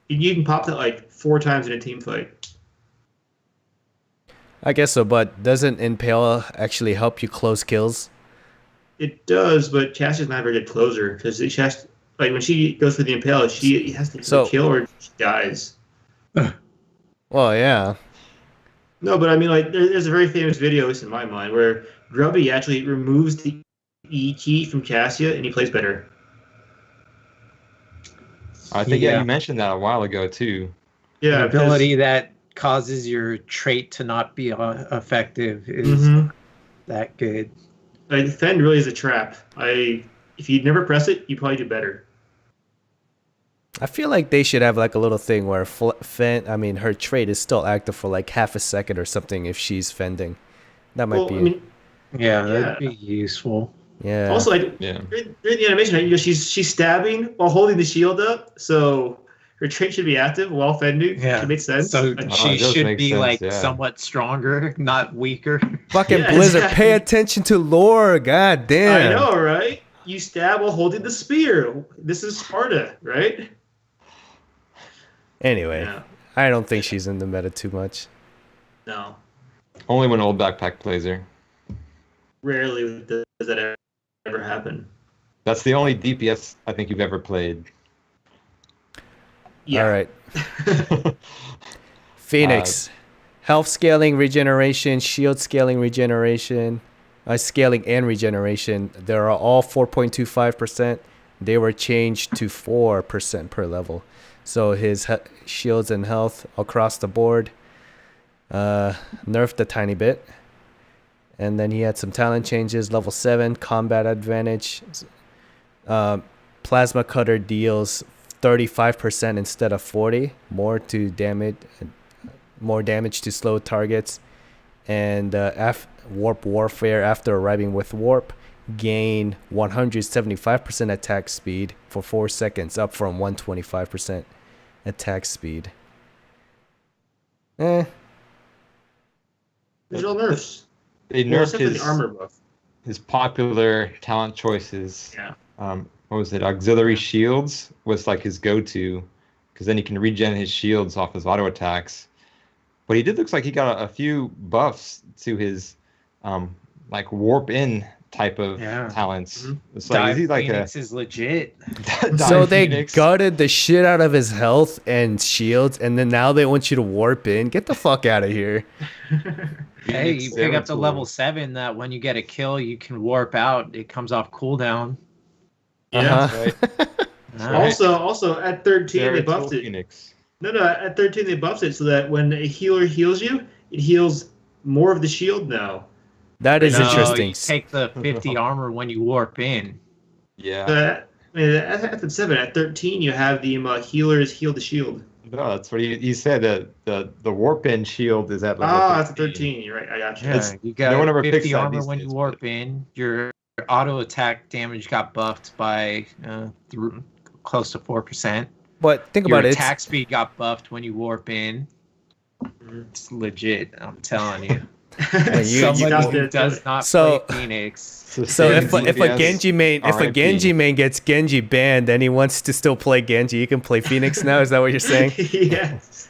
You can pop that like 4 times in a team fight. I guess so, but doesn't Impale actually help you close kills? It does, but Cassia's not a very good closer because she has to, like when she goes for the Impale, she has to So- kill or she dies. Well, yeah. No, but I mean, like, there's a very famous video, at least in my mind, where Grubby actually removes the E key from Cassia and he plays better. I think you mentioned that a while ago too. Yeah, An ability that causes your trait to not be effective is Mhm. that good. Like, defend really is a trap. If you never press it, you probably do better. I feel like they should have like a little thing where her trait is still active for like half a second or something if she's fending. That might Well, be. I mean, Yeah, Yeah. that'd be useful. yeah. also like Yeah. during the animation, right, she's stabbing while holding the shield up, so her trait should be active while fending. Yeah. Should make sense. So Like, she it does should make be sense, like yeah. somewhat stronger, not weaker. Fucking Yeah, Blizzard, exactly. pay attention to lore. God damn. I know, right? You stab while holding the spear. This is Sparta, right? Anyway, Yeah. I don't think she's in the meta too much. No. Only when old backpack plays her. Rarely does that ever happen. That's the only DPS I think you've ever played. Yeah. All right. Phoenix. Health scaling, regeneration, shield scaling, regeneration, scaling and regeneration. They are all 4.25%. They were changed to 4% per level. So his shields and health across the board nerfed a tiny bit. And then he had some talent changes. Level 7, combat advantage. Plasma cutter deals 35% instead of 40. More damage to slow targets. And warp warfare, after arriving with warp, gain 175% attack speed for 4 seconds, up from 125% attack speed. Visual nerfs. They Well, nerfed except for his the armor buff. his popular talent choices. Yeah. What was it? Auxiliary shields was like his go-to, because then he can regen his shields off his auto attacks. But he looks like he got a few buffs to his like warp in type of talents. Mm-hmm. It's like, is he like Phoenix is legit. So they Phoenix? gutted the shit out of his health and shields, and then now they want you to warp in. Get the fuck out of here. Hey, you pick up the Zeratul. level 7 that when you get a kill, you can warp out. It comes off cooldown. Yeah. Uh-huh. Right. Also at 13 they Zeratul buffed it. Phoenix. No, at 13 they buffed it so that when a healer heals you, it heals more of the shield now. That is No, interesting. You take the 50 armor when you warp in. Yeah. At the 7, at 13 you have the healers heal the shield. No, that's what he said. The warp in shield is at level That's at 13. 13. You're right. I got you. Yeah, you got no one ever picks 50 that armor these when days, you but- warp in. Your auto attack damage got buffed by close to 4%. But think Your about it. attack speed got buffed when you warp in. It's legit, I'm telling you. Someone got who it. does not So- play Phoenix. So if a DPS, Genji main gets Genji banned and he wants to still play Genji, he can play Phoenix now. Is that what you're saying? Yes.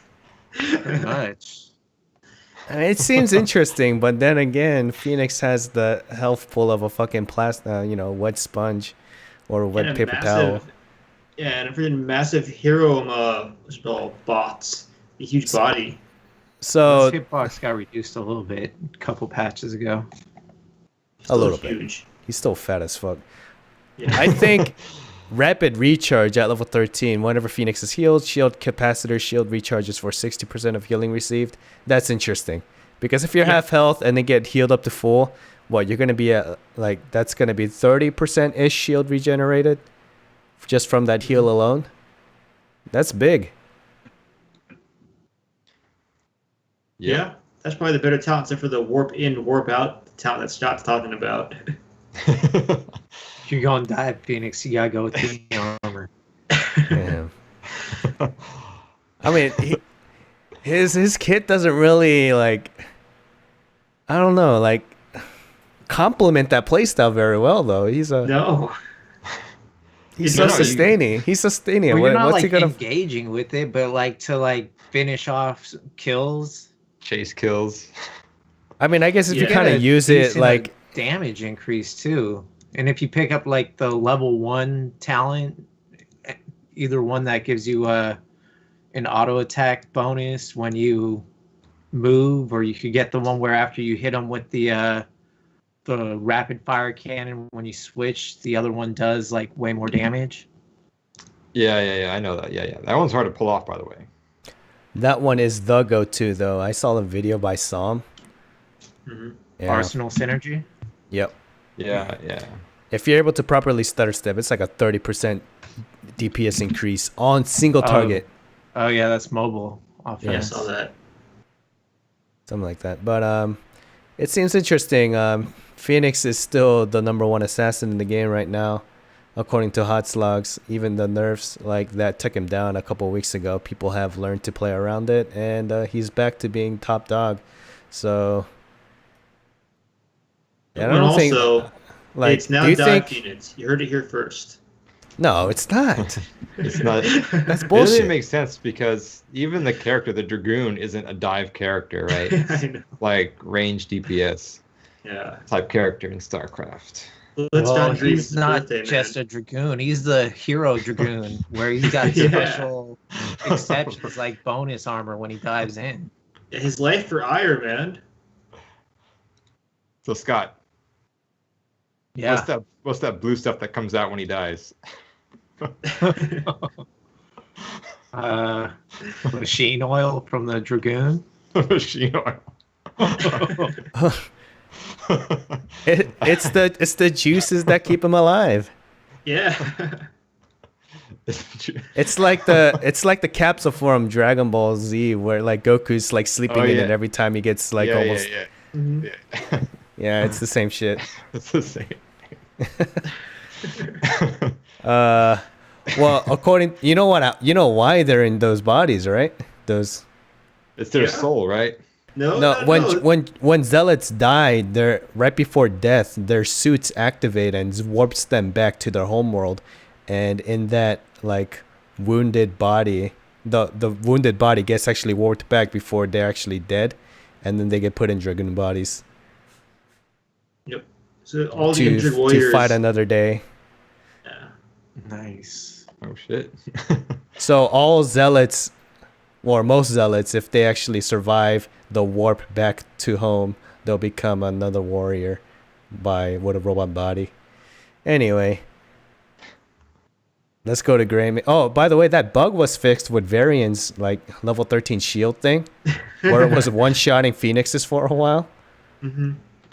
Pretty much. I mean, it seems interesting, but then again, Phoenix has the health pool of a fucking wet sponge or wet And a paper massive- towel. Yeah, and a freaking massive hero what's it called? Bots. A huge body. So His hitbox got reduced a little bit a couple patches ago. a little Still bit. huge. He's still fat as fuck. Yeah. I think rapid recharge at level 13. Whenever Phoenix is healed, shield capacitor shield recharges for 60% of healing received. That's interesting. Because if you're half health and then get healed up to full, you're going to be at, that's going to be 30%-ish shield regenerated just from that heal alone. That's big. Yeah, that's probably the better talent, except for the warp in, warp out talent that Scott's talking about. If you're going to die at Phoenix, you gotta go with the armor. Damn. I mean, his kit doesn't really I don't know, complement that playstyle very well though. He's No. so No, sustaining. He's sustaining. Well, you're not What's he gonna? engaging with it, but to finish off kills. Chase kills. I mean, I guess if you Yeah. kind of use it decent damage increase too, and if you pick up the level 1 talent, either one that gives you an auto attack bonus when you move, or you could get the one where after you hit them with the rapid fire cannon, when you switch, the other one does way more damage. Yeah. I know that. Yeah. That one's hard to pull off, by the way. that one is the go-to though. I saw the video by Psalm. Mhm. Yeah. Arsenal synergy. Yep. Yeah. If you're able to properly stutter step, it's like a 30% DPS increase on single target. Oh yeah, that's mobile Yeah, I offense. saw that. Something like that. But it seems interesting. Phoenix is still the #1 assassin in the game right now, according to Hot Slogs. Even the nerfs that took him down a couple of weeks ago, people have learned to play around it, and he's back to being top dog. So yeah, I And don't think also, it's now do you dive think? units. You heard it here first. No, it's not. It's not. That's It bullshit. doesn't make sense because even the character, the Dragoon, isn't a dive character, right? I know. Like range DPS Yeah. type character in StarCraft. Let's Well, not dream he's it's not birthday, just man. a dragoon. He's the hero dragoon, where he's got Yeah. special exceptions like bonus armor when he dives in. His life for ire, man. So Scott, Yeah. what's that blue stuff that comes out when he dies? Machine oil from the dragoon. Machine oil. It's the juices that keep him alive. Yeah. It's like the capsule from Dragon Ball Z where like Goku's like sleeping in it every time he gets like almost. Yeah. Mhm. Yeah. Yeah, it's the same shit. It's the same. Well, you know why they're in those bodies, right? Those. It's their Yeah. soul, right? No, When zealots die, they're right before death, their suits activate and warps them back to their homeworld, and in that like wounded body, the wounded body gets actually warped back before they're actually dead, and then they get put in dragoon bodies Yep. So all the injured to warriors. fight another day. Yeah. Nice. Oh shit. So all zealots, or most zealots, if they actually survive the warp back to home, they'll become another warrior with a robot body. Anyway, let's go to Gray. Oh, by the way, that bug was fixed with Varian's like level 13 shield thing, where it was one-shotting phoenixes for a while. Mm-hmm.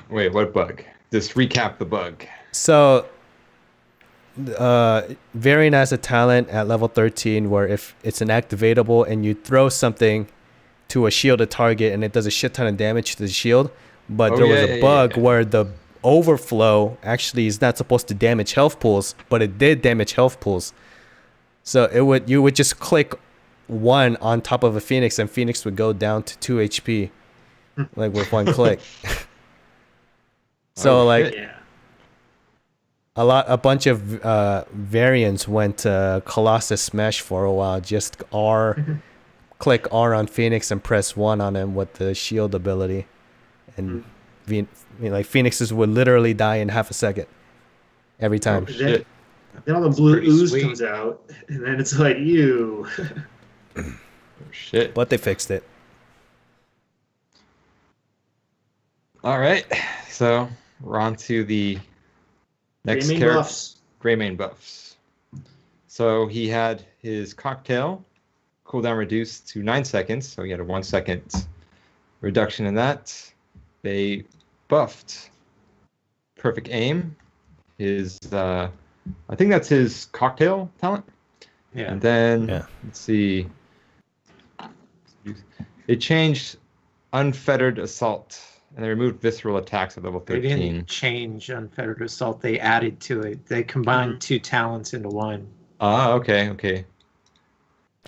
Wait, what bug? Just recap the bug. So, Varian has a talent at level 13 where if it's an activatable and you throw something to a shielded target and it does a shit ton of damage to the shield, but there was a bug where the overflow actually is not supposed to damage health pools, but it did damage health pools. So you would just click one on top of a phoenix and phoenix would go down to 2 HP like with one click. So like Yeah. a bunch of variants went Colossus Smash for a while. Just click R on Phoenix and press 1 on him with the shield ability, and like Phoenixes would literally die in half a second every time. Then all the blue pretty ooze sweet. comes out, and then it's like, you. Oh, shit. But they fixed it. All right. So we're on to the next Gaming character. buffs. Greymane buffs. So he had his cocktail cooldown reduced to 9 seconds. So he had a 1 second reduction in that. They buffed perfect aim. His I think that's his cocktail talent. Yeah. And then Yeah. let's see. They changed unfettered assault and they removed visceral attacks at level They 13. didn't change Unfettered Assault. They added to it. They combined two talents into one. Ah, okay. All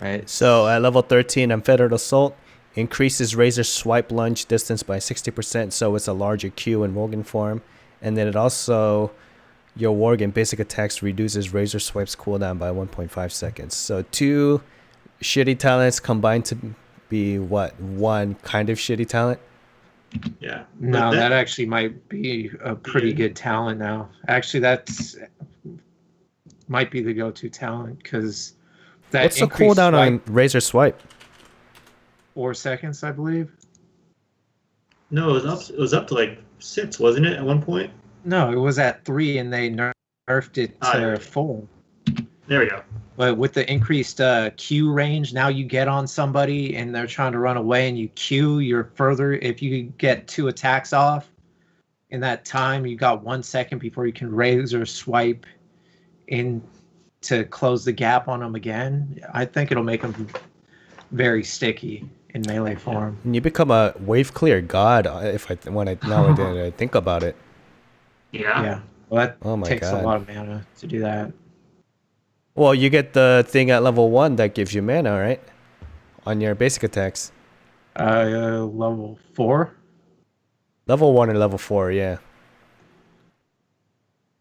right. So at level 13, Unfettered Assault increases Razor Swipe Lunge distance by 60%, so it's a larger Q in Worgen form. And then it also, your Worgen basic attacks reduces Razor Swipe's cooldown by 1.5 seconds. So 2 shitty talents combined to be what? 1 kind of shitty talent? Yeah. No, But that actually might be a pretty good talent now. Actually, that's might be the go-to talent because that What's the increased cooldown swipe, on Razor Swipe? 4 seconds, I believe. No, it was up to like 6, wasn't it, at one point? No, it was at 3, and they nerfed it to 4. There we go. But with the increased Q range, now you get on somebody and they're trying to run away, and you Q, you're further. If you get 2 attacks off in that time, you got 1 second before you can raise or swipe in to close the gap on them again. I think it'll make them very sticky in melee form. And you become a wave clear god when I think about it. Yeah. Yeah, well, that Oh my takes God. a lot of mana to do that. Well, you get the thing at level 1 that gives you mana, right? On your basic attacks. Level 4. Level 1 and level 4, yeah.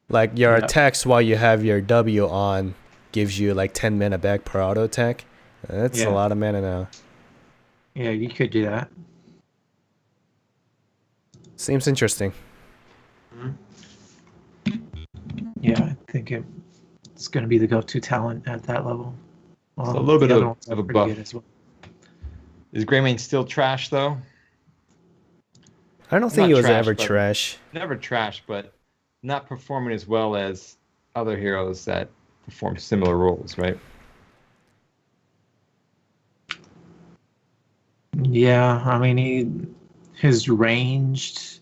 Like your attacks while you have your W on gives you like 10 mana back per auto attack. That's a lot of mana now. Yeah, you could do that. Seems interesting. Yeah, I think it's going to be the go-to talent at that level. Well, So a little bit the other of ones are a pretty buff. good as well. Is Greymane still trash though? I don't think Not he was trash, ever but- trash. Never trash, but not performing as well as other heroes that perform similar roles, right? Yeah, I mean, his ranged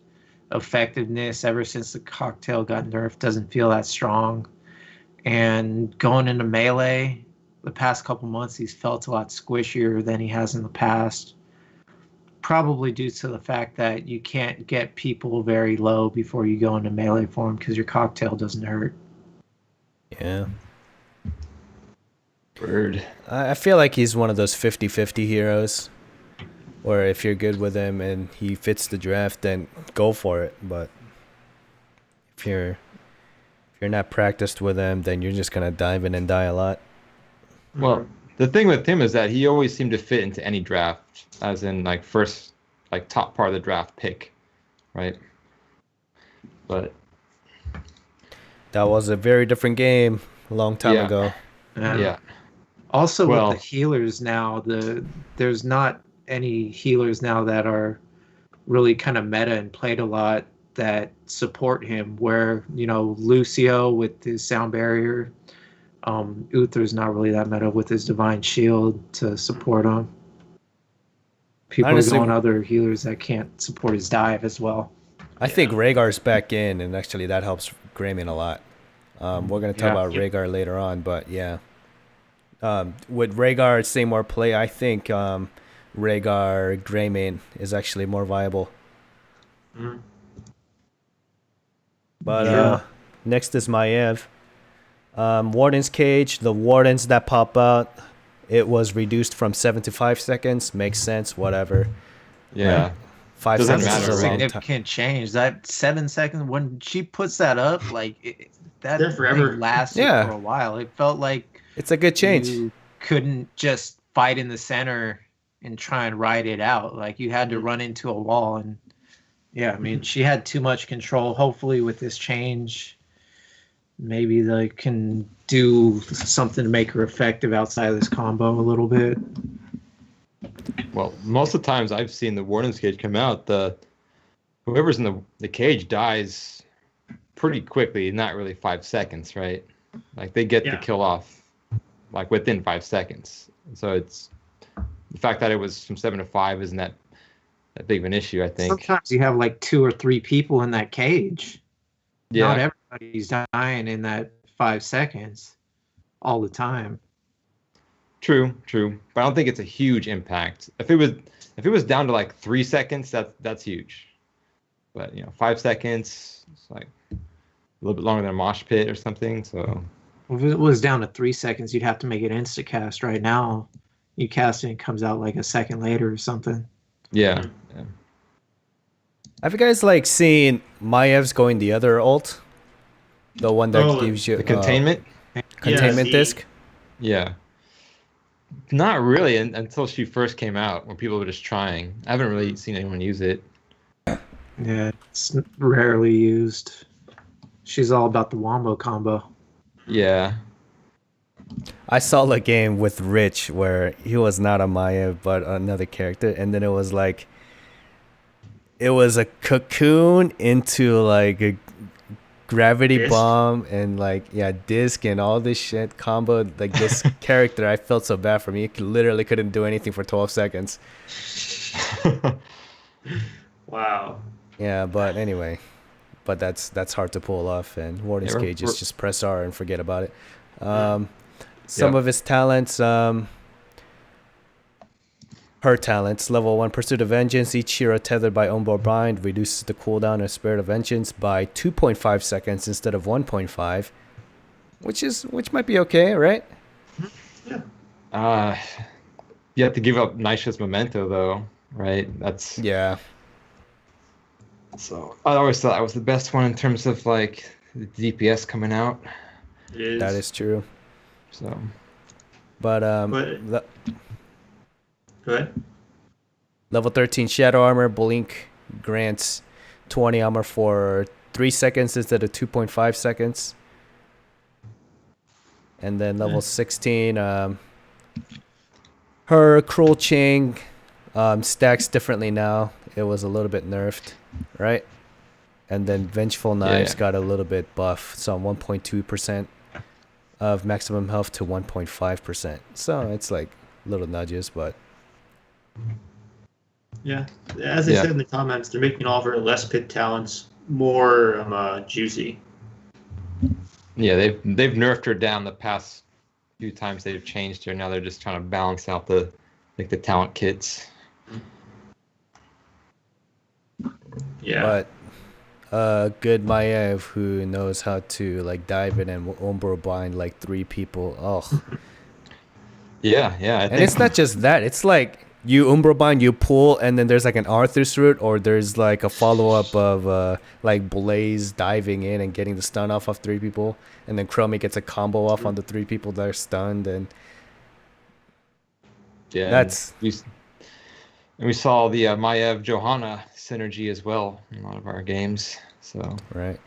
effectiveness ever since the cocktail got nerfed doesn't feel that strong. And going into melee, the past couple months, he's felt a lot squishier than he has in the past. Probably due to the fact that you can't get people very low before you go into melee form because your cocktail doesn't hurt. Yeah. Bird. I feel like he's one of those 50-50 heroes where if you're good with him and he fits the draft, then go for it. But if you're not practiced with him, then you're just gonna dive in and die a lot. Well, the thing with him is that he always seemed to fit into any draft, as in like first, like top part of the draft pick, right? But That was a very different game a long time Yeah. ago. yeah, Also, Well- with the healers now, there's not any healers now that are really kind of meta and played a lot that support him. Where Lucio with his sound barrier, Uther's not really that meta with his divine shield to support him. People Honestly- are going other healers that can't support his dive as well. I think Rhaegar's back in, and actually that helps Greymane a lot. We're gonna talk Yeah. about Rhaegar later on, but yeah. With Rhaegar say more play, I think Rhaegar Greymane is actually more viable. But Yeah. next is Maiev. Warden's Cage, the wardens that pop out, it was reduced from 7 to 5 seconds. Makes sense, whatever. yeah. 5 Doesn't seconds matter, is a right? long time. Significant change. That 7 seconds when she puts that up, like that They're forever. thing lasted Yeah. for a while. It felt like It's a good change. you couldn't just fight in the center and try and ride it out. Like you had to run into a wall. And yeah, I mean, she had too much control. Hopefully, with this change, maybe they can do something to make her effective outside of this combo a little bit. Well, most of the times I've seen the Warden's Cage come out, whoever's in the cage dies pretty quickly, not really 5 seconds, right? Like they get the Yeah. kill off like within 5 seconds. So it's the fact that it was from 7 to 5 isn't that big of an issue, I think. Sometimes you have like 2 or 3 people in that cage. Yeah. Not everybody's dying in that 5 seconds all the time. True. But I don't think it's a huge impact. If it was down to like 3 seconds, that's huge. But 5 seconds, it's like a little bit longer than a mosh pit or something. So If it was down to 3 seconds, you'd have to make it insta-cast. Right now, you cast it and it comes out like a second later or something. yeah. Have you guys seen Maev's going the other ult? The one that Oh, gives you The containment. containment the- disc? Yeah. Not really until she first came out, when people were just trying. I haven't really seen anyone use it. Yeah, it's rarely used. She's all about the wombo combo. Yeah. I saw the game with Rich where he was not a Maev but another character, and then it was a cocoon into like a gravity Disc? bomb and disc and all this shit combo. Like this character, I felt so bad for me. He literally couldn't do anything for 12 seconds. Wow. Yeah, but anyway, that's hard to pull off. And Warden's Yeah, Cage is we're- just press R and forget about it. Some Yeah. of his talents, her talents, level 1 Pursuit of Vengeance. Each hero tethered by onboard bind reduces the cooldown of Spirit of Vengeance by 2.5 seconds instead of 1.5, which might be okay, right? You have to give up Nisha's memento though, right? That's Yeah. so. I always thought that was the best one in terms of the DPS coming out. It is. That is true. So But But- Go ahead. level 13 Shadow Armor Blink grants 20 armor for 3 seconds instead of 2.5 seconds. And then level 16, her Cruel Ching stacks differently now. It was a little bit nerfed, right? And then Vengeful Knives got a little bit buff, so 1.2% of maximum health to 1.5%. So it's like little nudges, but Yeah, as I said in the comments, they're making all of her less pit talents more juicy. Yeah, they've nerfed her down the past few times they've changed her. Now they're just trying to balance out the talent kits. Yeah. But good Maiev who knows how to like dive in and Umbro bind like 3 people. Oh. Yeah. And it's not just that. It's like you Umbro bind, you pull, and then there's like an Arthur's route, or there's like a follow-up of like Blaze diving in and getting the stun off of 3 people, and then Chromie gets a combo off on the 3 people that are stunned, and that's... And we saw the Maiev Johanna synergy as well in a lot of our games. So right.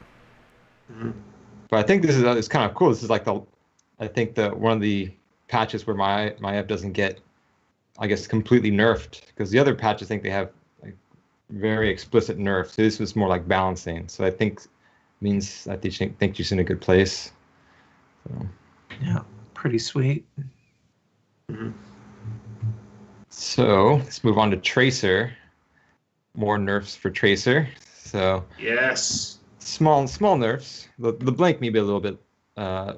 But I think this is it's kind of cool. This is like one of the patches where Maiev doesn't get, I guess, completely nerfed, because the other patches I think they have like very explicit nerfs. So this was more like balancing. So I think means that they think she's in a good place. So. Yeah, pretty sweet. Mm-hmm. So let's move on to Tracer. More nerfs for Tracer. So yes, small nerfs. The blink maybe a little bit. The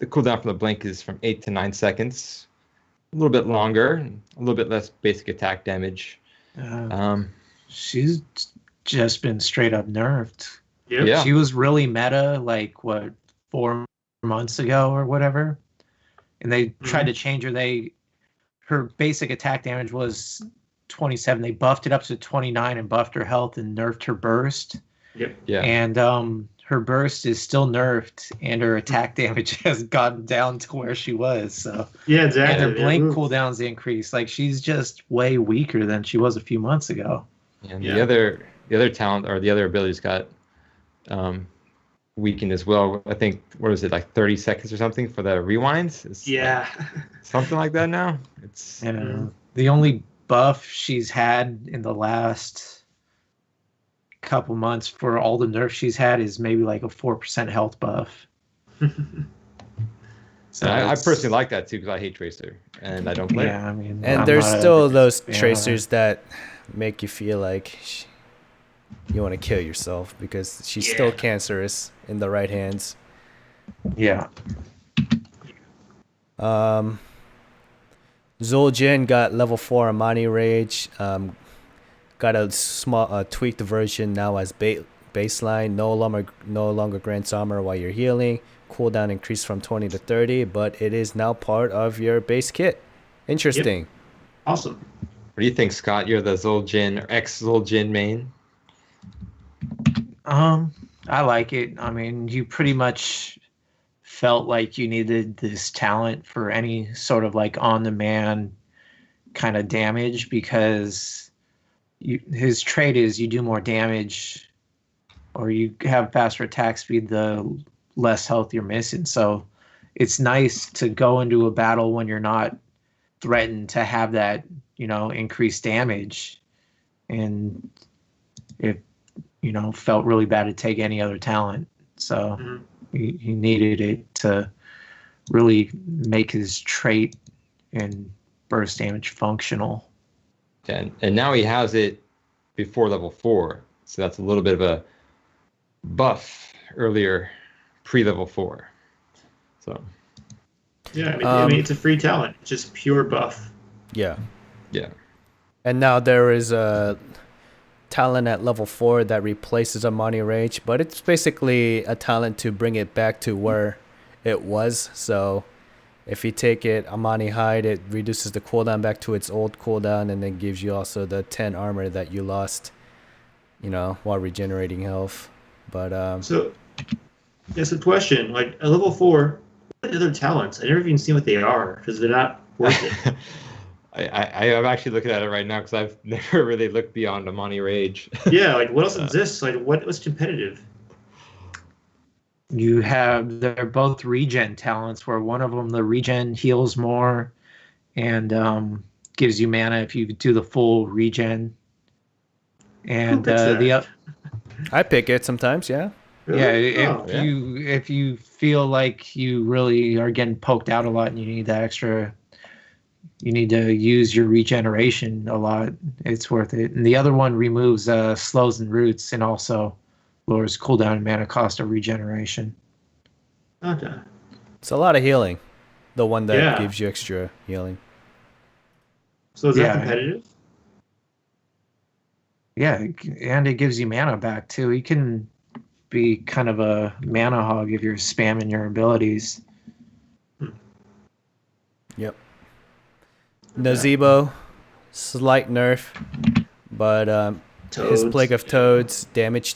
cooldown for the blink is from 8 to 9 seconds. A little bit longer, a little bit less basic attack damage. She's just been straight up nerfed. Yep. Yeah. She was really meta like 4 months ago or whatever, and they tried to change her. Her basic attack damage was 27. They buffed it up to 29 and buffed her health and nerfed her burst. Yep. Yeah. And her burst is still nerfed, and her attack damage has gotten down to where she was. So yeah, exactly. And her blink cooldowns increased. Like, she's just way weaker than she was a few months ago. And the other talent, or the other abilities got weakened as well. I think, what was it, like 30 seconds or something for the rewinds? It's yeah. something like that now. It's the only buff she's had in the last couple months for all the nerfs she's had is maybe like a 4% health buff. So I personally like that too, because I hate Tracer and I don't play. Yeah, I mean, and there's still those tracers that make you feel like you want to kill yourself, because she's still cancerous in the right hands. Yeah. Zul'jin got level 4 Amani Rage. Got a small tweaked version now as baseline. No longer grants armor while you're healing. Cooldown increased from 20 to 30, but it is now part of your base kit. Interesting. Yep. Awesome. What do you think, Scott? You're the Zul'jin or ex-Zul'jin main. I like it. I mean, you pretty much felt like you needed this talent for any sort of like on-demand kind of damage, because his trait is you do more damage, or you have faster attack speed the less health you're missing. So it's nice to go into a battle when you're not threatened to have that, increased damage, and it felt really bad to take any other talent. So he needed it to really make his trait and burst damage functional. And now he has it before level 4, so that's a little bit of a buff earlier, pre-level 4. So yeah, I mean it's a free talent. It's just pure buff. Yeah. Yeah. And now there is a talent at level 4 that replaces Amani Rage, but it's basically a talent to bring it back to where it was. So if you take it Amani Hide, it reduces the cooldown back to its old cooldown, and then gives you also the 10 armor that you lost, while regenerating health. But so that's a question. Like at level 4, what other talents? I never even seen what they are, because they're not worth it. I'm actually looking at it right now, because I've never really looked beyond Amani Rage. Yeah, like what else exists? Like what's competitive? they're both regen talents, where one of them, the regen heals more and gives you mana if you do the full regen. And picks that? the other. I pick it sometimes, yeah. Really? Yeah, Oh, if you feel like you really are getting poked out a lot and you need that extra, you need to use your regeneration a lot, it's worth it. And the other one removes slows and roots and also lowers cooldown and mana cost of regeneration. Okay. It's a lot of healing. The one that Yeah. gives you extra healing. So is that Yeah. competitive? Yeah, and it gives you mana back too. You can be kind of a mana hog if you're spamming your abilities. Yep. Nazebo, slight nerf, but his Toads. Plague of Toads, damage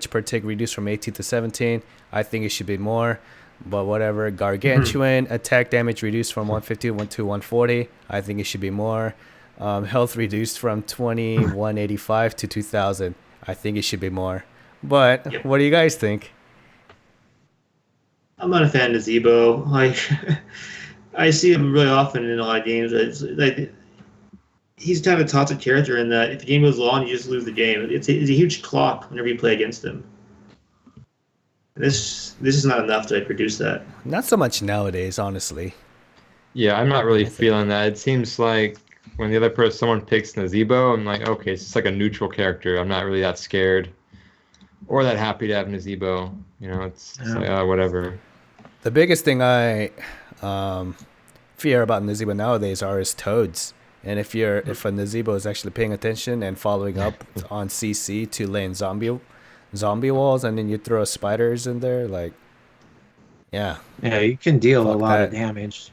per tick reduced from 18 to 17. I think it should be more, but whatever. Gargantuan, attack damage reduced from 150 to 140. I think it should be more. Health reduced from 2185 to 2000. I think it should be more. But Yep. what do you guys think? I'm not a fan of Zebo. Like, I see him really often in a lot of games. It's like he's kind of a toxic character in that if the game goes long, you just lose the game. It's a huge clock whenever you play against him. This is not enough to produce that. Not so much nowadays, honestly. Yeah, I'm not really feeling that. It seems like when the other person, someone picks Nazebo, I'm like, okay, it's just like a neutral character. I'm not really that scared or that happy to have Nazebo. You know, it's like, whatever. The biggest thing I fear about Nazebo nowadays are his toads. And if a Nazebo is actually paying attention and following up on CC to laying zombie walls, and then you throw spiders in there, like, yeah. Yeah, you can deal a Fuck lot of that. damage.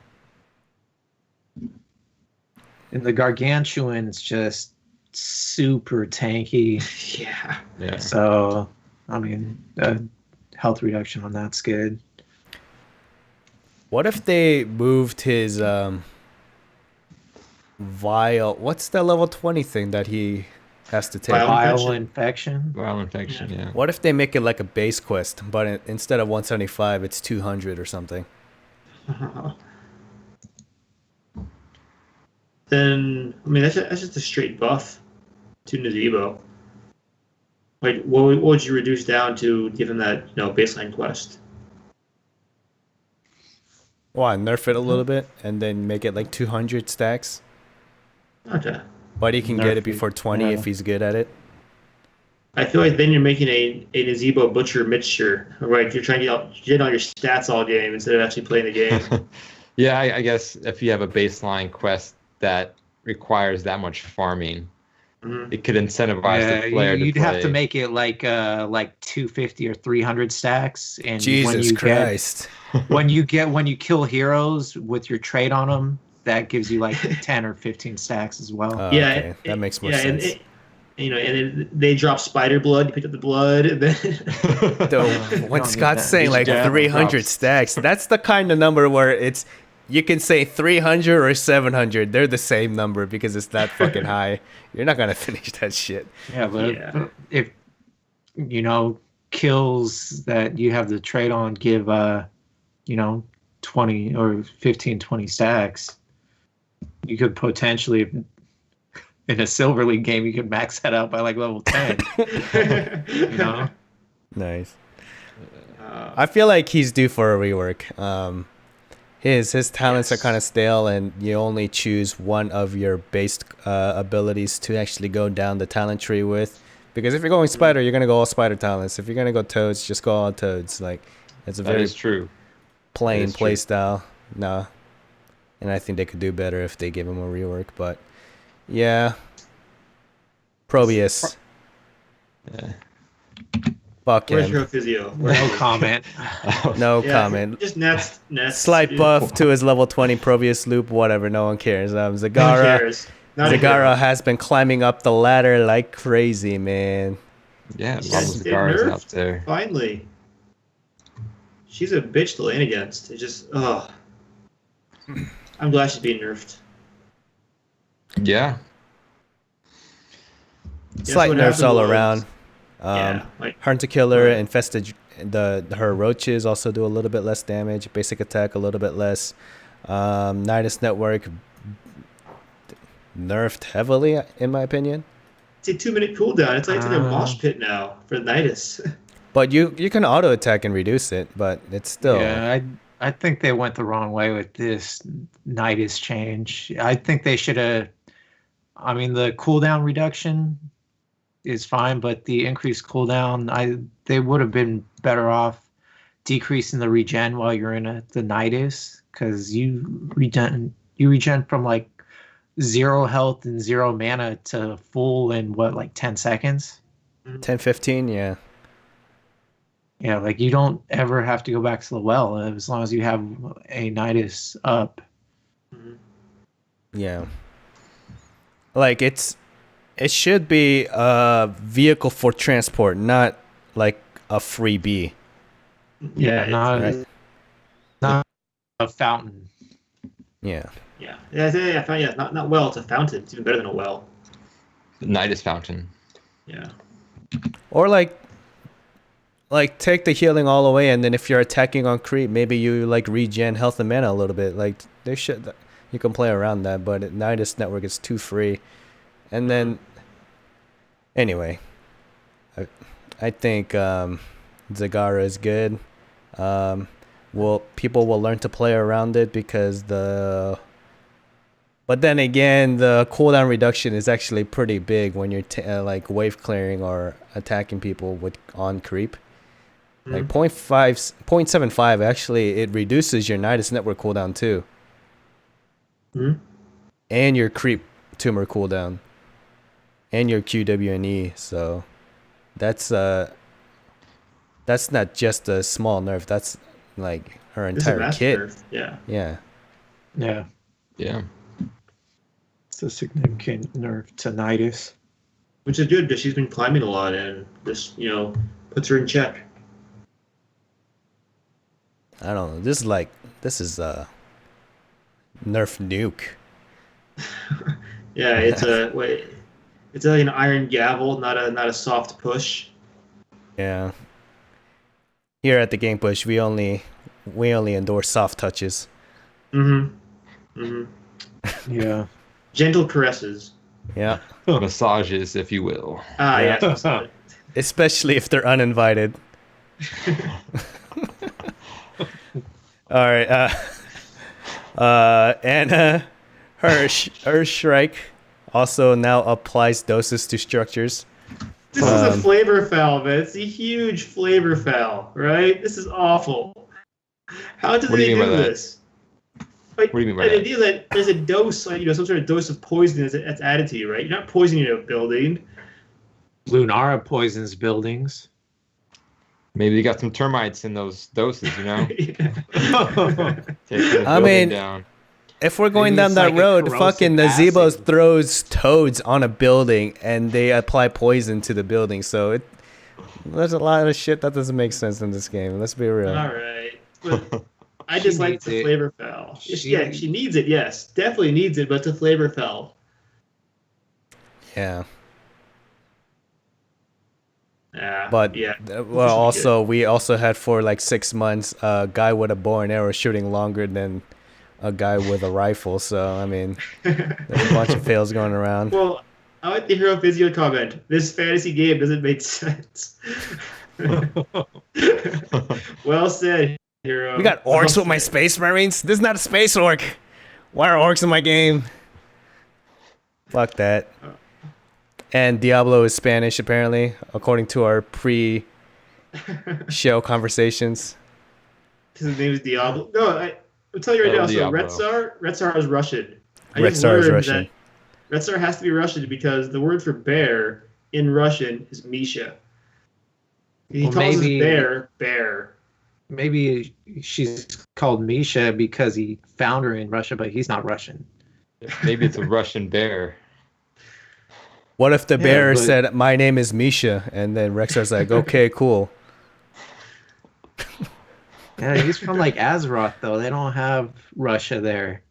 And the Gargantuan's just super tanky. Yeah. Yeah. So, I mean, health reduction on that's good. What if they moved his vial? What's the level 20 thing that he has to take? Vial Viral infection. infection. Viral infection, yeah. What if they make it like a base quest, but instead of 175, it's 200 or something? Then I mean that's just a straight buff to Nazebo. Like what would you reduce down to given that baseline quest? Well, nerf it a little bit and then make it like 200 stacks. Okay. But he can Nerf get it it, before 20 yeah. if he's good at it. I feel like then you're making a Nazebo butcher mixture, right? You're trying to get all your stats all game instead of actually playing the game. Yeah, I guess if you have a baseline quest that requires that much farming, it could incentivize the player to you'd play. have to make it like 250 or 300 stacks. And when Jesus you Christ. when you kill heroes with your trade on them, that gives you like 10 or 15 stacks as well. Oh, Yeah, okay. That makes more sense. And then they drop spider blood. You pick up the blood, and then When don't Scott's need that. saying like Yeah, 300 drops. stacks, that's the kind of number where you can say 300 or 700. They're the same number because it's that fucking high. You're not going to finish that shit. Yeah, but Yeah. if kills that you have the trade on give 20 or 15, 20 stacks, you could potentially, in a Silver League game, you could max that out by like level 10. you know? Nice. I feel like he's due for a rework. His talents are kind of stale, and you only choose one of your base abilities to actually go down the talent tree with. Because if you're going spider, you're gonna go all spider talents. If you're gonna go toads, just go all toads. Like, it's a That very is true. plain That is play true. style. No, and I think they could do better if they give him a rework. But yeah, Probius. Yeah. Fuck where's him. your physio? No comment. No Yeah, comment. Just nets. Slight buff to his level 20 Probius loop, whatever, no one cares. No one Zagara cares. Not a Zagara hero. has been climbing up the ladder like crazy, man. Yeah, Yes, Bubbles get Gar's nerfed. out there. Finally. She's a bitch to lane against. It just, I'm glad she's being nerfed. Yeah. That's Slight what nerfs happened all was- around. Like Hunter-Killer, Infested, her roaches also do a little bit less damage. Basic attack a little bit less. Nidus Network nerfed heavily, in my opinion. it's a 2-minute cooldown. It's like a mosh pit now for Nidus. But you can auto attack and reduce it, but it's still I think they went the wrong way with this Nidus change. I think they should have. I mean, the cooldown reduction is fine, but the increased cooldown, they would have been better off decreasing the regen while you're in the Nidus, because you regen from like 0 health and 0 mana to full in what, like 10 seconds? 10-15, yeah. Yeah, like you don't ever have to go back to the well as long as you have a Nidus up. Yeah. Like it should be a vehicle for transport, not like a freebie. Yeah, it's- not a fountain. Yeah. Yeah, I found it's not well. It's a fountain. It's even better than a well. The Nidus Fountain. Yeah. Or like take the healing all away, and then if you're attacking on creep, maybe you like regen health and mana a little bit. Like you can play around that, but Nidus Network is too free. And then anyway, I think Zagara is good. People will learn to play around it because but then again, the cooldown reduction is actually pretty big when you're like wave clearing or attacking people on creep. Like 0.75, actually, it reduces your Nidus Network cooldown too. And your creep tumor cooldown. And your QWNE, so that's not just a small nerf, that's like her This is a entire massive kit. nerf. Yeah. Yeah. Yeah, Yeah. it's a significant nerf to Nidus. Which is good because she's been climbing a lot, and this puts her in check. I don't know. This is nerf nuke. Yeah, it's it's like an iron gavel, not a soft push. Yeah. Here at the Game Push, we only endorse soft touches. Yeah. Gentle caresses. Yeah. Massages, if you will. Yeah. Yeah. Yes. Especially if they're uninvited. All right. Anna Shrike also now applies doses to structures. This is a flavor foul, man. It's a huge flavor foul, right? This is awful. How did What do they you mean do by that? this? Like, What do you mean by the that? idea that there's a dose, like, some sort of dose of poison that's added to you, right? You're not poisoning a building. Lunara poisons buildings. Maybe you got some termites in those doses, you know? Taking the I building mean, down. if we're going Maybe down it's that like a road, corrosive fucking Nazebo acid. throws toads on a building and they apply poison to the building. So there's a lot of shit that doesn't make sense in this game. Let's be real. All right. But I She just like needs the it. flavor foul. She- Yeah, she needs it, yes. Definitely needs it, but it's a flavor foul. Yeah. Yeah. But yeah. well, also we also had for like 6 months a guy with a bow and arrow shooting longer than a guy with a rifle. So I mean, there's a bunch of fails going around. Well, I like the Hero Physio comment. This fantasy game doesn't make sense. Well said, Hero. We got orcs with my space marines. This is not a space orc. Why are orcs in my game? Fuck that. And Diablo is Spanish, apparently, according to our pre-show conversations. Because his name is Diablo. No, I'll tell you right El now. So Diablo. Retsar is Russian. Retsar just is learned Russian. that Retsar has to be Russian because the word for bear in Russian is Misha. He Well, calls maybe- his bear bear. Maybe she's called Misha because he found her in Russia, but he's not Russian. Maybe it's a Russian bear. What if the Yeah, bear but- said, "My name is Misha," and then Rexar's like, "Okay, cool." Yeah, he's from like Azeroth though. They don't have Russia there.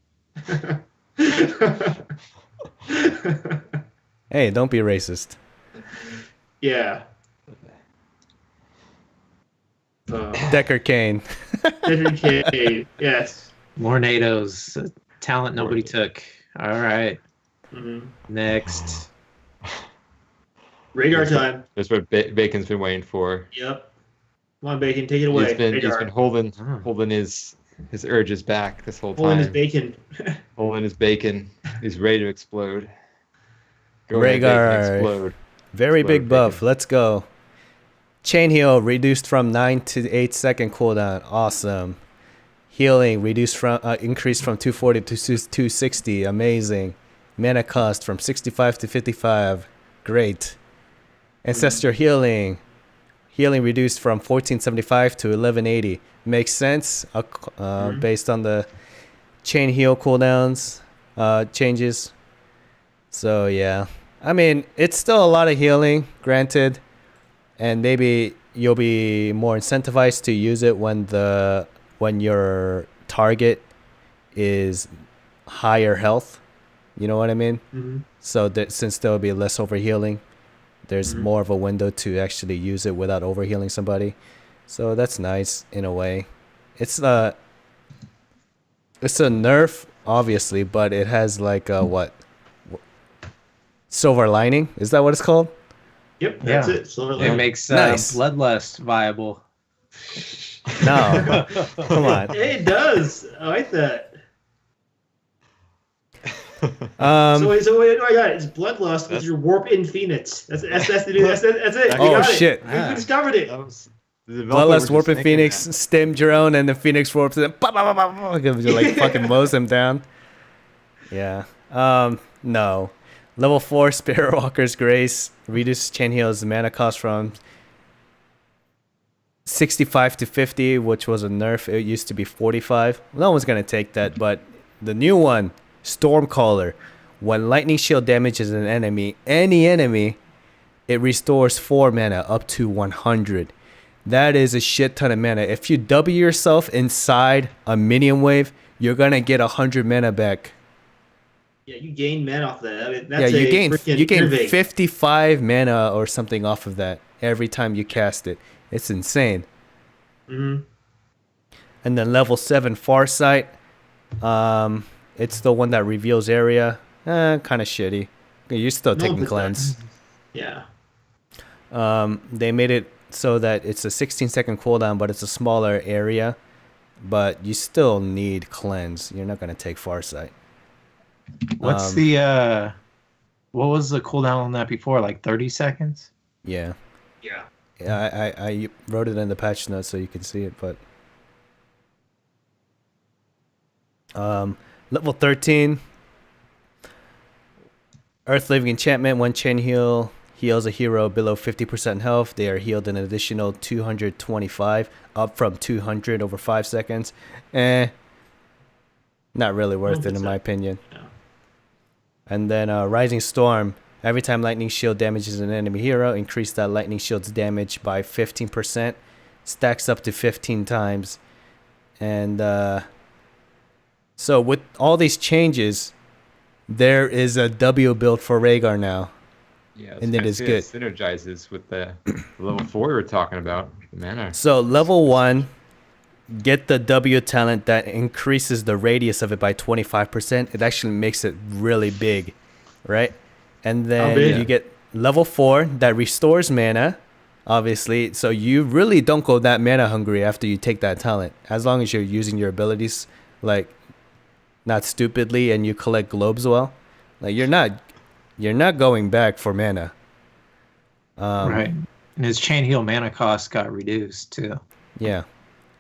Hey, don't be racist. Yeah. Decker Kane. Dedicated. Yes. More NATO's talent nobody took. All right. Mm-hmm. Next. Radar time. That's what Bacon's been waiting for. Yep. Come on, Bacon, take it away. He's Radar. been holding his urges back this whole time. Pulling his bacon. Holding his bacon. He's ready to explode. Go ahead, Bacon, Rhaegar. explode. Very Explode, big buff. Bacon. Let's go. Chain heal reduced from 9 to 8 second cooldown. Awesome. Healing reduced from increased from 240 to 260. Amazing. Mana cost from 65 to 55. Great. Ancestor healing. Healing reduced from 1475 to 1180. Makes sense based on the chain heal cooldowns changes. So yeah, I mean it's still a lot of healing, granted, and maybe you'll be more incentivized to use it when your target is higher health. You know what I mean? Mm-hmm. So that since there will be less overhealing, there's more of a window to actually use it without overhealing somebody. So that's nice in a way. It's a nerf, obviously, but it has like a what? Silver lining? Is that what it's called? Yep, that's Yeah. it. Silver It lining. makes Nice. Bloodlust viable. No. Come on. Hey, it does. I like that. So wait, I got it. It's Bloodlust with your Warp in Phoenix. That's it. That's it. You Oh, got it. shit. We discovered it. That was the developer was Bloodlust just warping thinking Phoenix, that. stem drone, and the Phoenix warps, and then like fucking mows him down. Yeah. No. Level 4 Spirit Walker's Grace reduces chain heal's mana cost from 65 to 50, which was a nerf. It used to be 45. No one's gonna take that, but the new one, Stormcaller, when lightning shield damages an enemy, any enemy, it restores 4 mana up to 100. That is a shit ton of mana. If you W yourself inside a minion wave, you're gonna get 100 mana back. Yeah, you gain mana off that. I mean, that's Yeah, you freaking gain innovate. 55 mana or something off of that every time you cast it. It's insane. Mm-hmm. And then level 7 Farsight, it's the one that reveals area. Kind of shitty. You're still No, taking but cleanse. Yeah. They made it so that it's a 16-second cooldown, but it's a smaller area. But you still need cleanse. You're not gonna take Farsight. What's what was the cooldown on that before? Like 30 seconds? Yeah. Yeah. Yeah, I wrote it in the patch notes so you can see it, but level 13 Earth Living Enchantment. One chain heal heals a hero below 50% health. They are healed an additional 225, up from 200 over 5 seconds. Not really worth it in my opinion. Yeah. And then Rising Storm. Every time Lightning Shield damages an enemy hero, increase that Lightning Shield's damage by 15%. Stacks up to 15 times. And so with all these changes, there is a W build for Rhaegar now. Yeah, And it is good. Synergizes with the level 4 we were talking about. The mana. So level 1, get the W talent that increases the radius of it by 25%. It actually makes it really big, right? And then big? you get level 4 that restores mana, obviously. So you really don't go that mana hungry after you take that talent, as long as you're using your abilities like not stupidly and you collect globes well. Like you're not going back for mana. Right. And his chain heal mana cost got reduced too. Yeah.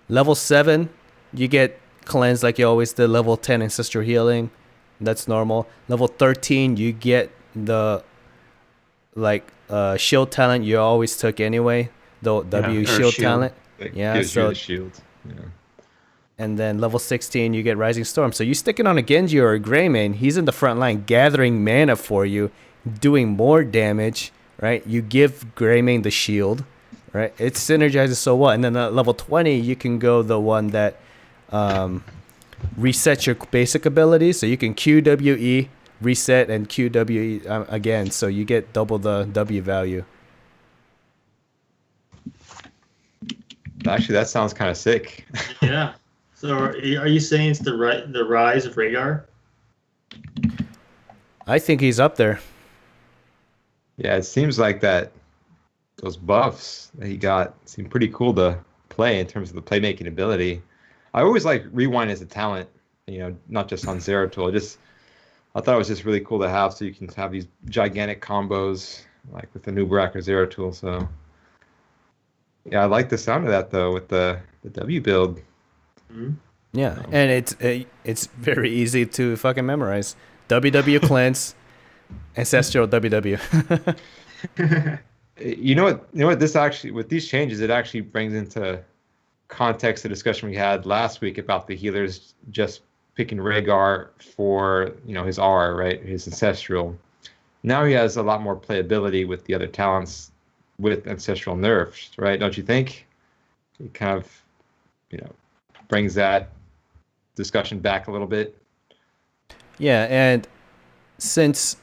Level 7, you get cleanse like you always did. Level 10, ancestral healing. That's normal. Level 13, you get the shield talent you always took anyway. The W or shield shield. talent. Like, Yeah, gives you so the shield. Yeah. and then level 16, you get Rising Storm. So you stick it on a Genji or a Greymane, he's in the front line gathering mana for you, doing more damage, right? You give Greymane the shield, right? It synergizes so well. And then at level 20, you can go the one that resets your basic abilities. So you can QWE, reset, and QWE again. So you get double the W value. Actually, that sounds kind of sick. Yeah. So are you saying it's the rise of Rhaegar? I think he's up there. Yeah, it seems like that those buffs that he got seem pretty cool to play in terms of the playmaking ability. I always like Rewind as a talent, not just on Zeratul. I thought it was just really cool to have, so you can have these gigantic combos like with the Nubarak or Zeratul. So yeah, I like the sound of that though with the W build. Mm-hmm. Yeah, and it's very easy to fucking memorize. WW cleanse, ancestral WW. You know what? This actually, with these changes, it actually brings into context the discussion we had last week about the healers just picking Rhaegar for his R, right, his ancestral. Now he has a lot more playability with the other talents with ancestral nerfs, right? Don't you think? It kind of, brings that discussion back a little bit. Yeah, and since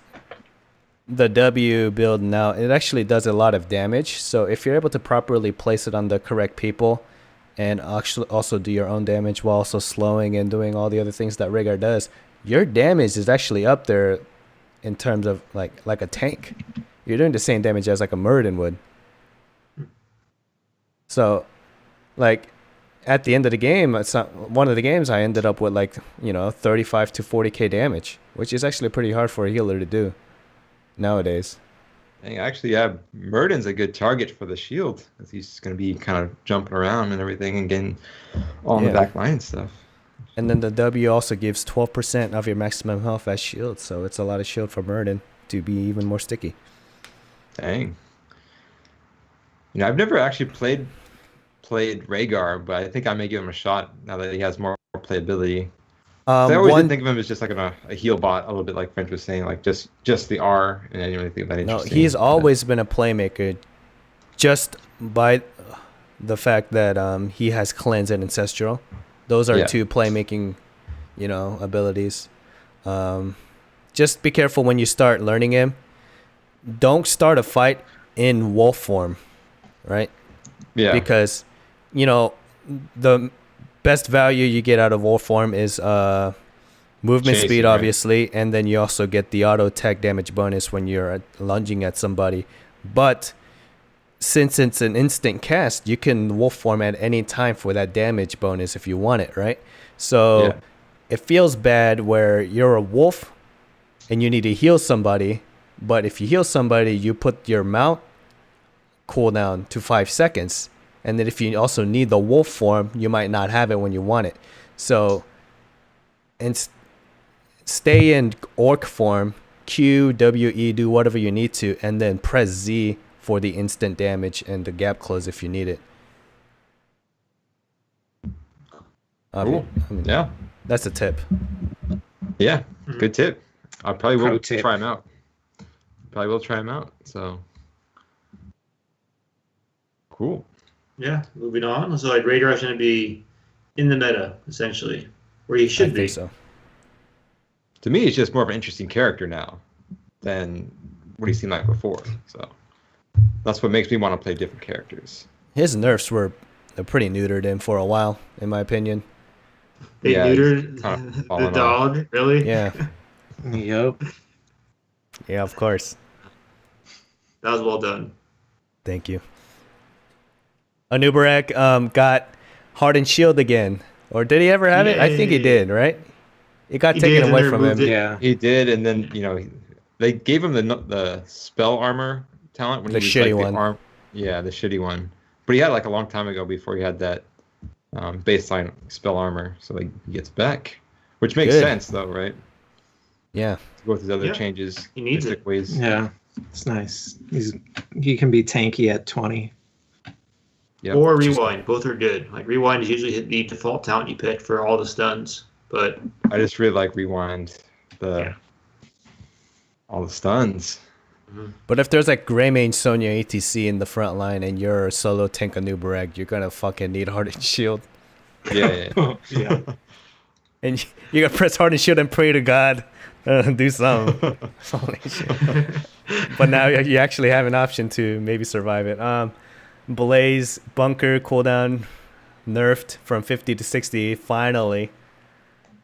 the W build now, it actually does a lot of damage. So if you're able to properly place it on the correct people and actually also do your own damage while also slowing and doing all the other things that Rhaegar does, your damage is actually up there in terms of like a tank. You're doing the same damage as like a Muradin would. So like at the end of the game, one of the games I ended up with 35 to 40k damage, which is actually pretty hard for a healer to do nowadays. Dang, actually, yeah, Muradin's a good target for the shield because he's going to be kind of jumping around and everything and getting on the back line and stuff. And then the W also gives 12% of your maximum health as shield, so it's a lot of shield for Muradin to be even more sticky. Dang. I've never actually played Rhaegar, but I think I may give him a shot now that he has more playability. I always did think of him as just like a heal bot, a little bit like French was saying, like just the R, and I didn't really think that interesting. No, he's always been a playmaker, just by the fact that he has cleanse and ancestral. Those are two playmaking, abilities. Just be careful when you start learning him. Don't start a fight in wolf form, right? Yeah. Because, the best value you get out of wolf form is movement Chasing, speed, right? obviously, and then you also get the auto attack damage bonus when you're lunging at somebody. But since it's an instant cast, you can wolf form at any time for that damage bonus if you want it, right? So it feels bad where you're a wolf and you need to heal somebody, but if you heal somebody, you put your mount cooldown to 5 seconds. And then if you also need the wolf form, you might not have it when you want it. So, and stay in orc form, Q, W, E, do whatever you need to, and then press Z for the instant damage and the gap close if you need it. Cool. Yeah. That's a tip. Yeah, good tip. I probably will tip. try him out. So, cool. Yeah, moving on. So Rhaegar's going to be in the meta, essentially, where he should I be. think so. To me, it's just more of an interesting character now than what he seemed like before. So that's what makes me want to play different characters. His nerfs were pretty neutered in for a while, in my opinion. They Yeah, neutered kind of the fallen dog, really? Yeah. Yep. Yeah, of course. That was well done. Thank you. Anubarak got Hardened Shield again. Or did he ever have it? I think he did, right? It got He taken did, away and they from him. removed it. Yeah. He did, and then they gave him the spell armor talent when The he was shitty like one. the shitty one. But he had like a long time ago before he had that baseline spell armor, so he gets back, which makes Good. sense though, right? Yeah. To go with his other Yeah, changes, he needs mystic it. ways. Yeah. It's nice. He can be tanky at 20. Yep. Or Rewind. Both are good. Like, Rewind is usually the default talent you pick for all the stuns. But I just really like Rewind, all the stuns. But if there's like Greymane, Sonya, ATC in the front line and you're a solo tank Anubarak, you're going to fucking need Hardened Shield. Yeah. Yeah. And you got to press Hardened Shield and pray to God. Do something. Holy shit. But now you actually have an option to maybe survive it. Blaze bunker cooldown nerfed from 50 to 60. Finally.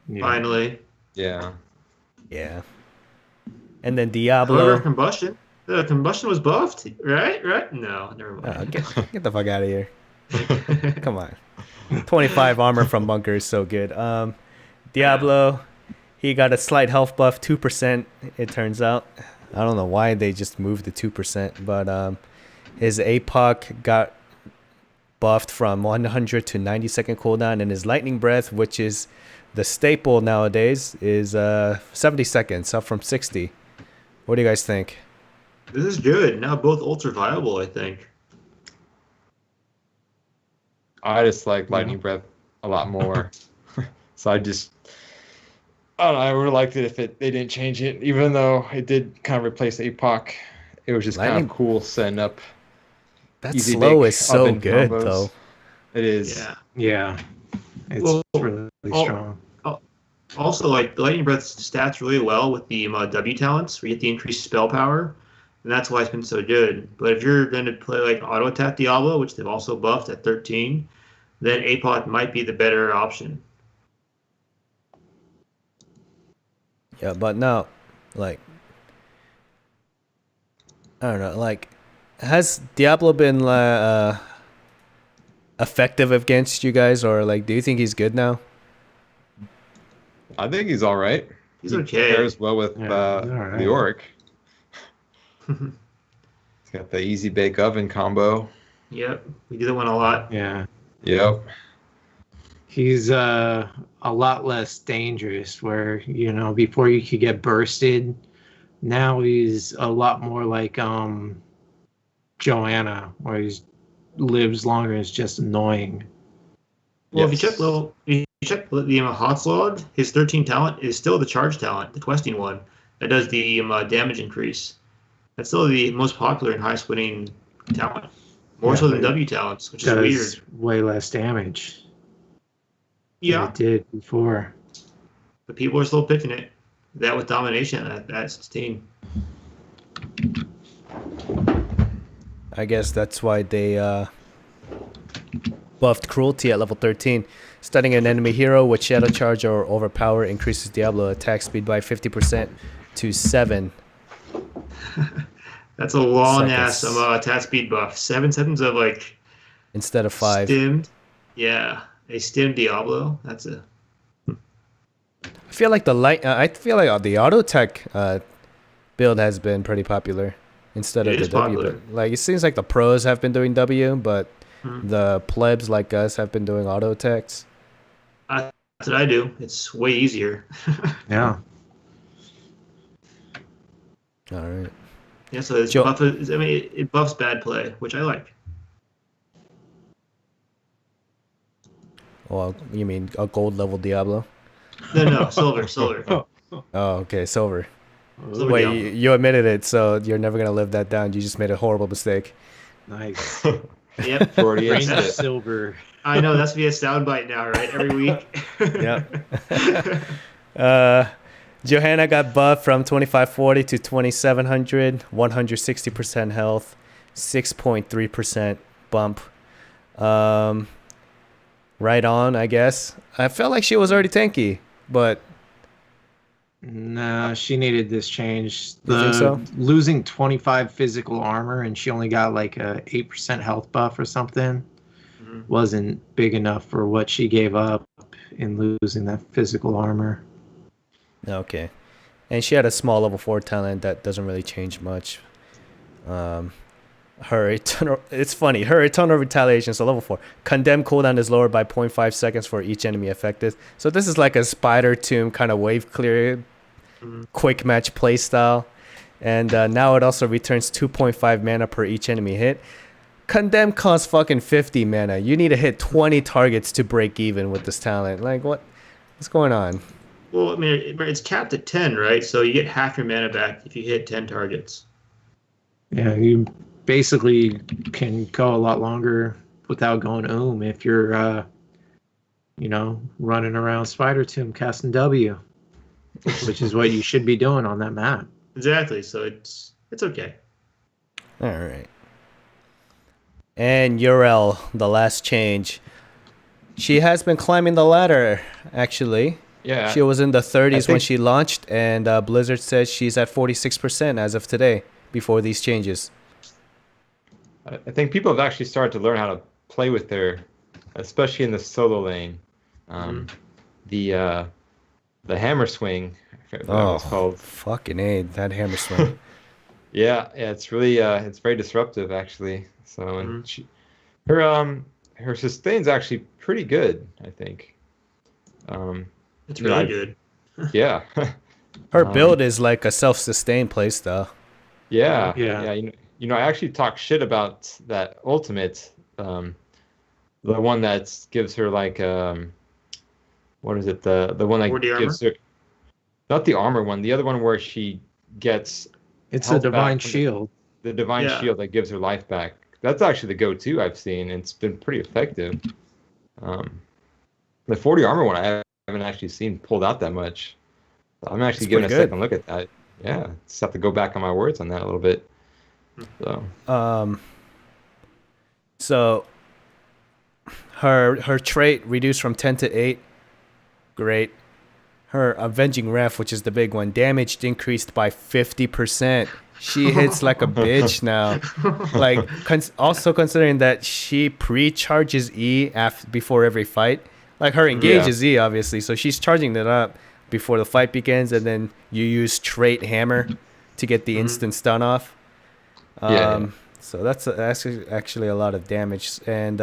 Yeah. Finally. Yeah. Yeah. And then However, Diablo. combustion. The combustion was buffed, right? Right? No, never mind. Get the fuck out of here. Come on. 25 armor from bunker is so good. Diablo, he got a slight health buff, 2%, it turns out. I don't know why they just moved the 2%, but his APOC got buffed from 100 to 90 second cooldown, and his lightning breath, which is the staple nowadays, is 70 seconds, up from 60. What do you guys think? This is good. Now both ults are viable, I think. I just like lightning breath a lot more. So I don't know, I would have liked it if they didn't change it, even though it did kind of replace APOC. It was just kind of cool setting up. That easy slow bake is so oven good, combos. though. It is. Yeah. Yeah. It's Well, really strong. Also, like the lightning breath stats really well with the W talents, where you get the increased spell power, and that's why it's been so good. But if you're going to play like auto attack Diablo, which they've also buffed at 13, then APOC might be the better option. Yeah, but now, like, I don't know, like, has Diablo been effective against you guys, or like, do you think he's good now? I think he's all right. He's He okay. pairs well with Yeah, he's all right. the Orc. He's got the easy bake oven combo. Yep, we do that one a lot. Yeah. Yep. He's a lot less dangerous where, before you could get bursted, now he's a lot more like Joanna, where he lives longer and is just annoying. Well, Yes. if you check the Hots log, his 13 talent is still the charge talent, the questing one, that does the damage increase. That's still the most popular and highest winning talent. More so than but W talents, which is does weird. way less damage than Yeah, it did before. but people are still picking it. That with domination at 16. I guess that's why they buffed cruelty at level 13. Stunning an enemy hero with shadow charge or overpower increases Diablo attack speed by 50% to 7. That's a long ass Seconds. attack speed buff. 7 seconds of like Instead of 5. stimmed. Yeah, a stimmed Diablo. That's a I feel like the auto attack build has been pretty popular instead of It the is W. popular. But, like, it seems like the pros have been doing W, but Mhm. the plebs like us have been doing auto attacks. that's what I do. It's way easier. Yeah. All right. Yeah, so it's Joe- it buffs bad play, which I like. Well, you mean a gold level Diablo? No, silver. Oh, okay, silver. Silver Wait, Diablo. you admitted it, so you're never gonna live that down. You just made a horrible mistake. Nice. Yep. Freudian Range slip. silver. I know that's gonna be a soundbite now, right? Every week. Yep. Johanna got buffed from 2540 to 2700, 160% health, 6.3% bump. Right on, I guess. I felt like she was already tanky, but No, she needed this change. You think so? Losing 25 physical armor and she only got like a 8% health buff or something Mhm. wasn't big enough for what she gave up in losing that physical armor. okay. And she had a small level 4 talent that doesn't really change much. It's funny. Her Eternal Retaliation, so level 4. Condemn cooldown is lowered by 0.5 seconds for each enemy affected. So this is like a Spider Tomb kind of wave clear, quick match playstyle. And now it also returns 2.5 mana per each enemy hit. Condemn costs fucking 50 mana. You need to hit 20 targets to break even with this talent. Like, what's going on? Well, I mean, it's capped at 10, right? So you get half your mana back if you hit 10 targets. Yeah, you basically can go a lot longer without going if you're running around Spider Tomb casting W, which is what you should be doing on that map. Exactly. So it's okay. All right. And Urel, the last change. She has been climbing the ladder, actually. Yeah. She was in the 30s when think- she launched, and Blizzard says she's at 46% as of today, before these changes. I think people have actually started to learn how to play with her, especially in the solo lane. The hammer swing, I forget what that was called. Fucking A, that hammer swing. Yeah, it's really it's very disruptive actually. So and her sustain's actually pretty good, I think. It's really good. Yeah. Her build is like a self-sustained playstyle. Yeah. Yeah. I actually talk shit about that ultimate, the one that gives her like what is it, the one that 40 gives her, not the armor one, the other one where she gets It's a health back divine from shield. the divine Yeah. shield that gives her life back. That's actually the go-to I've seen. It's been pretty effective. The 40 armor one I haven't actually seen pulled out that much. I'm actually It's giving a pretty good. second look at that. Yeah, just have to go back on my words on that a little bit. So her trait reduced from 10 to 8. Great. Her avenging ref, which is the big one, damaged increased by 50%. She hits like a bitch now. Like also considering that she pre-charges E before every fight. Like her engage is E obviously, so she's charging it up before the fight begins, and then you use trait hammer to get the instant stun off. So that's actually a lot of damage. And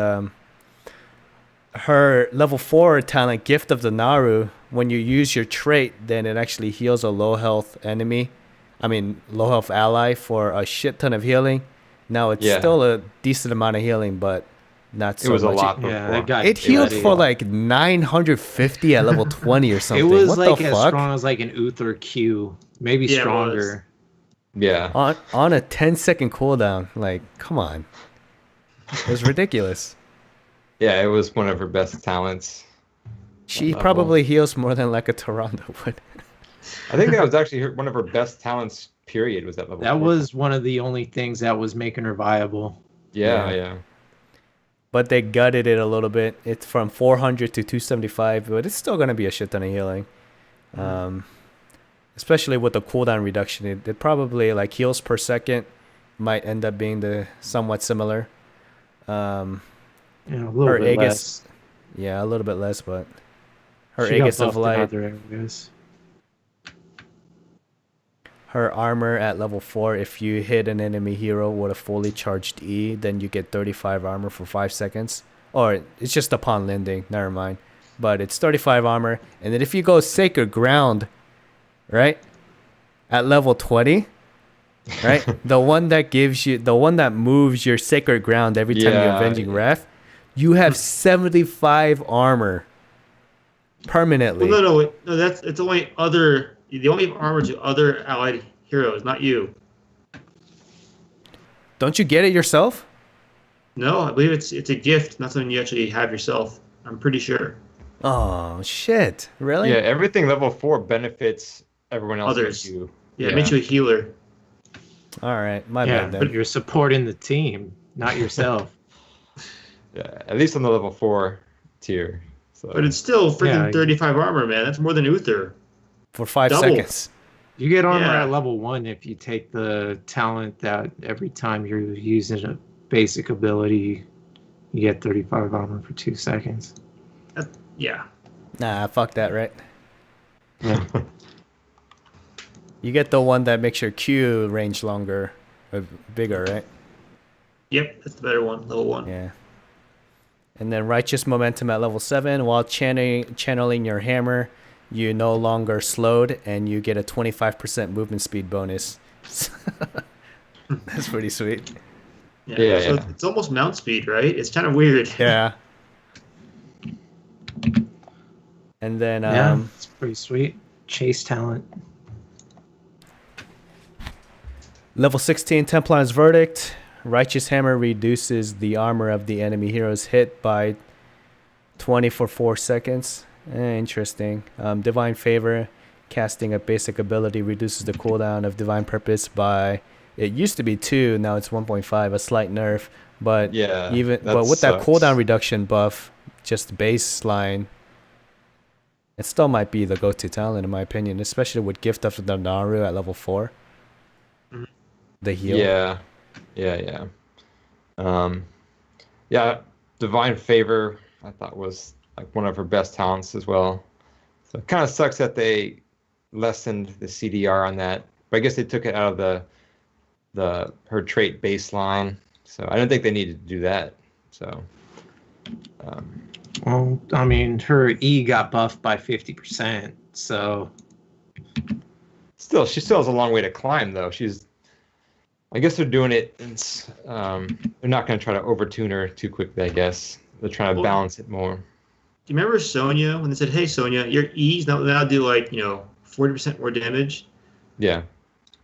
her level 4 talent, Gift of the Naru, when you use your trait, then it actually heals a low health low health ally for a shit ton of healing. Now it's still a decent amount of healing, but not so It was much. a lot before. Yeah, that got It healed for like 950 at level 20 or something. It was what like the as fuck? strong as like an Uther Q, maybe Yeah, it stronger. Yeah. On a 10-second cooldown. Like, come on. It was ridiculous. Yeah, it was one of her best talents. She probably heals more than like a Toronto would. I think that was actually one of her best talents, period, was that level That 4. was one of the only things that was making her viable. Yeah. But they gutted it a little bit. It's from 400 to 275, but it's still going to be a shit ton of healing. Especially with the cooldown reduction. It probably, like, heals per second might end up being somewhat similar. A little Her bit Aegis, less. yeah, a little bit less, but her She got Aegis of buffed in Light, other areas. her armor at level 4, if you hit an enemy hero with a fully charged E, then you get 35 armor for 5 seconds. Or it's just upon landing, never mind. But it's 35 armor. And then if you go Sacred Ground, right, at level 20, right, the one that moves your Sacred Ground every time you're avenging Wrath, you have 75 armor permanently. Well, no, it's only other. The only armor to other allied heroes, not you. Don't you get it yourself? No, I believe it's a gift, not something you actually have yourself. I'm pretty sure. Oh shit! Really? Yeah, everything level 4 benefits everyone else. Others. But you. Yeah, it makes you a healer. All right, my Yeah, bad then. but you're supporting the team, not yourself. Yeah, at least on the level 4 tier. So. But it's still freaking Yeah. 35 armor, man. That's more than Uther. For 5 Double. seconds. You get armor Yeah. at level 1 if you take the talent that every time you're using a basic ability, you get 35 armor for 2 seconds. Yeah. Nah, fuck that, right? You get the one that makes your Q range longer, or bigger, right? Yep, that's the better one. Level 1. Yeah. And then Righteous Momentum at level 7. While channeling your hammer, you no longer slowed, and you get a 25% movement speed bonus. That's pretty sweet. Yeah, So yeah. it's almost mount speed, right? It's kind of weird. Yeah. And then Yeah, it's pretty sweet. Chase talent. level 16, Templar's Verdict. Righteous Hammer reduces the armor of the enemy hero's hit by 20 for 4 seconds. Interesting. Divine Favor, casting a basic ability, reduces the cooldown of Divine Purpose by, it used to be 2, now it's 1.5, a slight nerf. But Yeah, with that sucks. cooldown reduction buff, just baseline, it still might be the go-to talent in my opinion, especially with Gift of the Naru at level 4. The heal. Yeah. Yeah, Divine Favor I thought was like one of her best talents as well. So it kind of sucks that they lessened the CDR on that, but I guess they took it out of her trait baseline. So I don't think they needed to do that. So Well, I mean, her E got buffed by 50%. So she still has a long way to climb though. I guess they're doing it. They're not going to try to overtune her too quickly. I guess they're trying to balance it more. Do you remember Sonya when they said, "Hey, Sonya, your E's now do 40% more damage"? Yeah.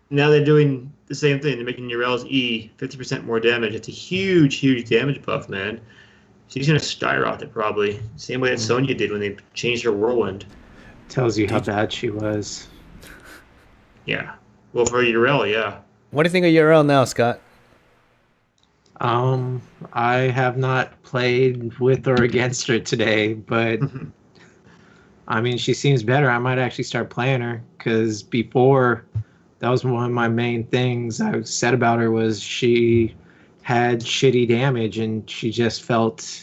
Now they're doing the same thing. They're making Urel's E 50% more damage. It's a huge, huge damage buff, man. She's gonna skyrocket probably. Same way that Sonya did when they changed her Whirlwind. tells you how bad she was. Yeah. Well, for Urel, yeah. What do you think of URL now, Scott? I have not played with or against her today, but I mean, she seems better. I might actually start playing her because before, that was one of my main things I said about her was she had shitty damage and she just felt,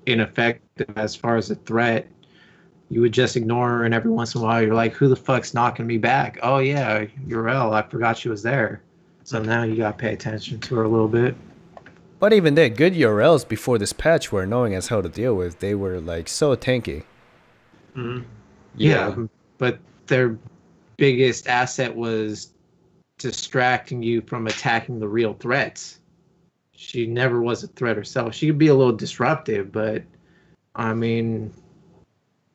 ineffective as far as a threat. You would just ignore her, and every once in a while you're like, who the fuck's knocking me back? Oh yeah, Urel, I forgot she was there. So now you gotta pay attention to her a little bit. But even then, good URLs before this patch were annoying as hell to deal with. They were like so tanky. Mm-hmm. Yeah, but their biggest asset was distracting you from attacking the real threats. She never was a threat herself. She could be a little disruptive, but I mean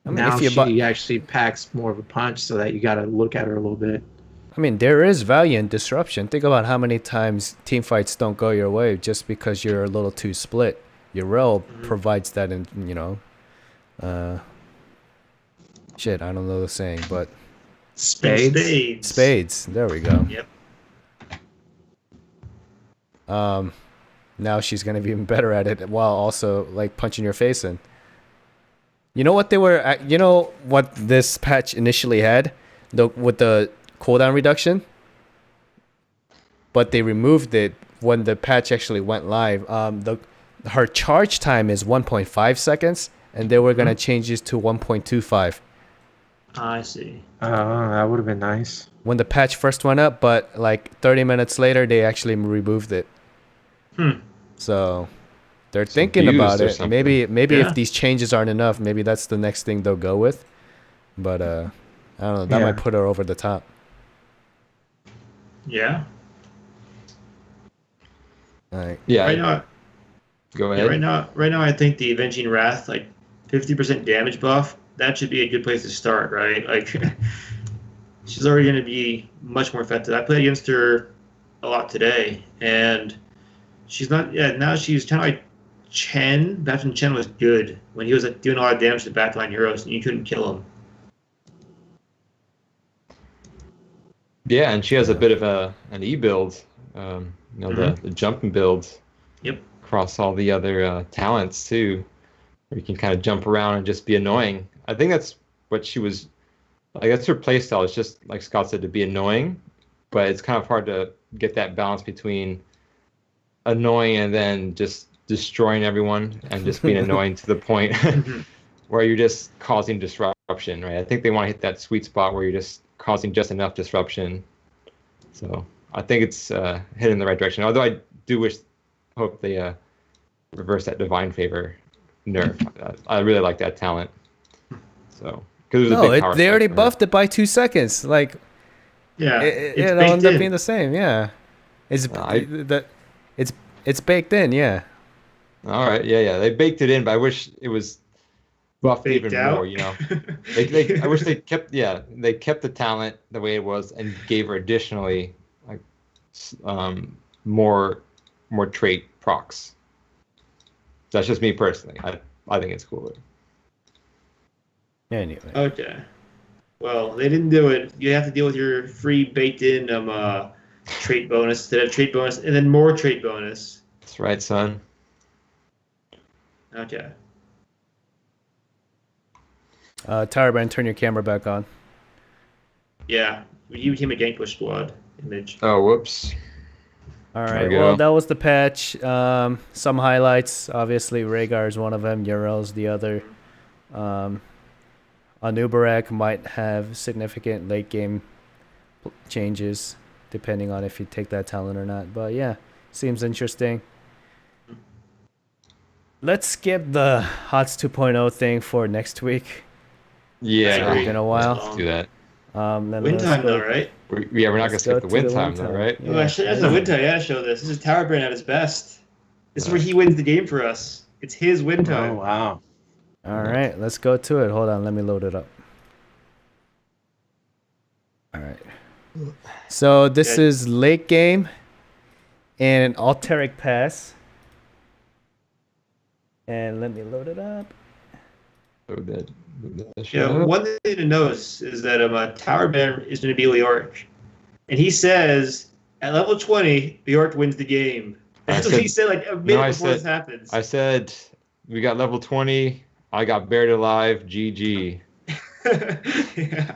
now she actually packs more of a punch, so that you got to look at her a little bit. I mean, there is value in disruption. Think about how many times team fights don't go your way just because you're a little too split. Your rel provides that in, shit, I don't know the saying, but Spades. There we go. Yep. Now she's gonna be even better at it while also like punching your face in. You know what what this patch initially had, with the cooldown reduction, but they removed it when the patch actually went live. Her charge time is 1.5 seconds, and they were gonna change this to 1.25. I see. That would have been nice when the patch first went up, but like 30 minutes later they actually removed it. So they're thinking about it. Maybe if these changes aren't enough, maybe that's the next thing they'll go with. But I don't know. That might put her over the top. Yeah. All right. Yeah. Right now, go ahead. Right now, I think the Avenging Wrath, 50% damage buff, that should be a good place to start, right? She's already going to be much more effective. I played against her a lot today, and she's not. Yeah, now she's kind of like Chen. Back when Chen was good, when he was doing a lot of damage to backline heroes, and you couldn't kill him. Yeah, and she has a bit of an E build, the jumping builds. Yep. Across all the other talents too, where you can kind of jump around and just be annoying. I think that's what she was. That's her playstyle. It's just like Scott said, to be annoying, but it's kind of hard to get that balance between annoying and then just destroying everyone and just being annoying to the point where you're just causing disruption, right? I think they want to hit that sweet spot where you're just causing just enough disruption. So I think it's heading in the right direction. Although I do hope they reverse that Divine Favor nerf. I really like that talent. So because they already buffed it by 2 seconds. It'll end up being the same. Yeah, it's baked in. Yeah. All right. Yeah. They baked it in, but I wish it was buffed even more. I wish they kept the talent the way it was and gave her additionally more trait procs. That's just me personally. I think it's cooler. Anyway. Okay. Well, they didn't do it. You have to deal with your free baked in trait bonus instead of trait bonus and then more trait bonus. That's right, son. Okay. Tyrebrand, turn your camera back on. Yeah. You team a Gankbush squad image. Oh, whoops. All There right. we Well, go. that was the patch. Some highlights. Obviously, Rhaegar is one of them. Urel's the other. Anubarak might have significant late game changes depending on if you take that talent or not. But yeah, seems interesting. Let's skip the HOTS 2.0 thing for next week. Yeah, It's been a while. let's do that. Then Win let's time go- though, right? We're not gonna let's skip go the to win the time though, right? Yeah. Oh, that's the win time. Yeah, show this. This is Towerbrand at his best. This is where he wins the game for us. It's his win Oh time. wow. All right, let's go to it. Hold on, let me load it up. All right. So this Yeah. is late game and an Alterac Pass. And let me load it up. Load that shit Yeah, up. one thing to notice is that Towerbrand is going to be Leoric. And he says, at level 20, Leoric wins the game. That's what he said like a minute before this happens. I said we got level 20. I got buried alive. GG. Yeah.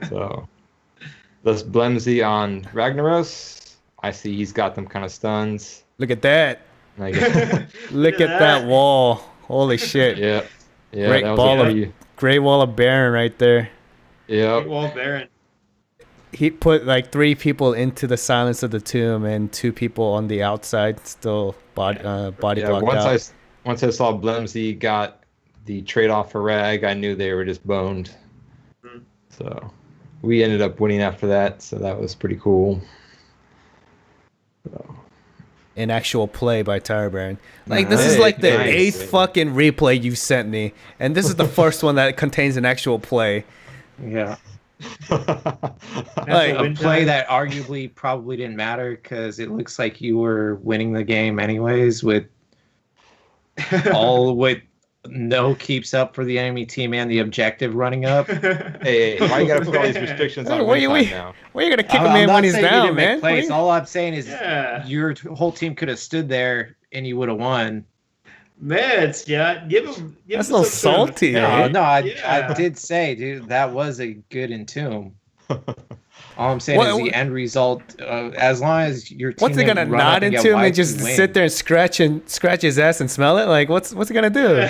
So let's Blemsy on Ragnaros. I see he's got them kind of stuns. Look at that. Like, Look at that wall. Holy shit. yeah. Yeah, Great that was ball a of- pretty, Great wall of Baron right there. yep. Wall Baron. He put like 3 people into the silence of the tomb and 2 people on the outside still body Yeah, blocked once out. once I saw Blemsy got the trade off for Rag, I knew they were just boned. Mhm. So we ended up winning after that, so that was pretty cool. So, An actual play by Tyrebrand. Like this is Hey, like the nice. 8th fucking replay you sent me, and this is the first one that contains an actual play. Yeah. Like, A win play time. that arguably probably didn't matter because it looks like you were winning the game anyways with all with no keeps up for the enemy team and the objective running up. hey, why you gotta put all these restrictions on Wait, win wait. time now? Why are you gonna kick I'm him in not when he's saying you down, didn't make man? plays. All I'm saying is Yeah. your whole team could have stood there and you would have won. Man, yeah, give him. That's him a little some sort of- salty, No, eh? no, I Yeah. did say, dude, that was a good entomb. All I'm saying What- is the end result. As long as your team What's he didn't gonna run up nod and get into him and wiped, just you win. sit there and scratch his ass and smell it? Like what's he gonna do?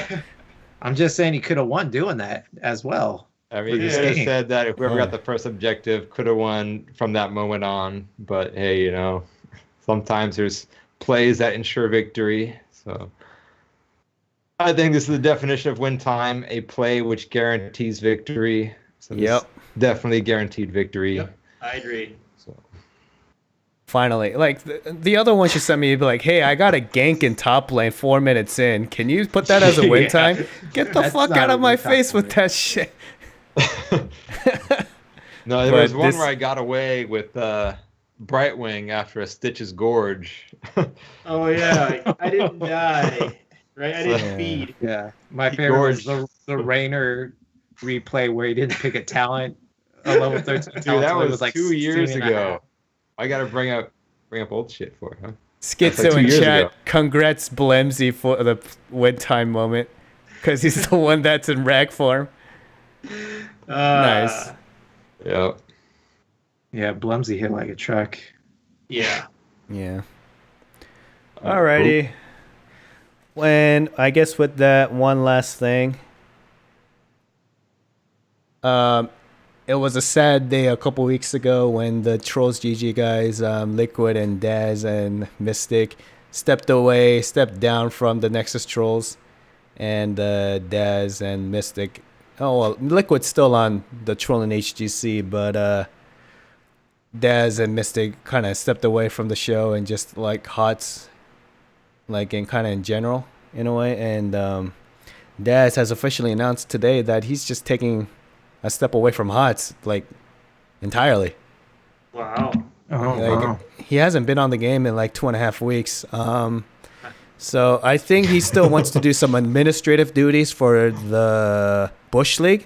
I'm just saying he could have won doing that as well. I mean, you Yeah. could have said that if whoever Oh. got the first objective could have won from that moment on. But hey, you know, sometimes there's plays that ensure victory. So I think this is the definition of win time: a play which guarantees victory. So this Yep. definitely guaranteed victory. Yep. I agree. So Finally, like the other one she sent me, be like, "Hey, I got a gank in top lane 4 minutes in. Can you put that as a win Yeah. time? Get the That's fuck not out a of my win time face for with me. that shit." no, there But was one this- where I got away with Brightwing after a Stitch's Gorge. Oh yeah, I didn't die. Right, I didn't Yeah. feed. Yeah, my He favorite was gorged. the Rainer replay where he didn't pick a talent. A level 13 Dude, talent that till he was like 2 years 16 and a half. ago. I gotta bring up old shit for it, huh? Schizo like 2 in years chat, ago. congrats Blemsy for the win time moment, because he's the one that's in rag form. Nice. Yeah. Yeah, Blumsy hit like a truck. Yeah. Yeah. Alrighty. When I guess with that one last thing, it was a sad day a couple weeks ago when the Trolls GG guys, Liquid and Daz and Mystic, stepped down from the Nexus Trolls, and Daz and Mystic. Oh well, Liquid's still on the Troll and HGC, but Daz and Mystic kind of stepped away from the show and just like HOTS, like in kind of in general in a way. And Daz has officially announced today that he's just taking a step away from HOTS, like entirely. Wow. Oh, Like, wow. he hasn't been on the game in like 2.5 weeks. So I think he still wants to do some administrative duties for the Bush League,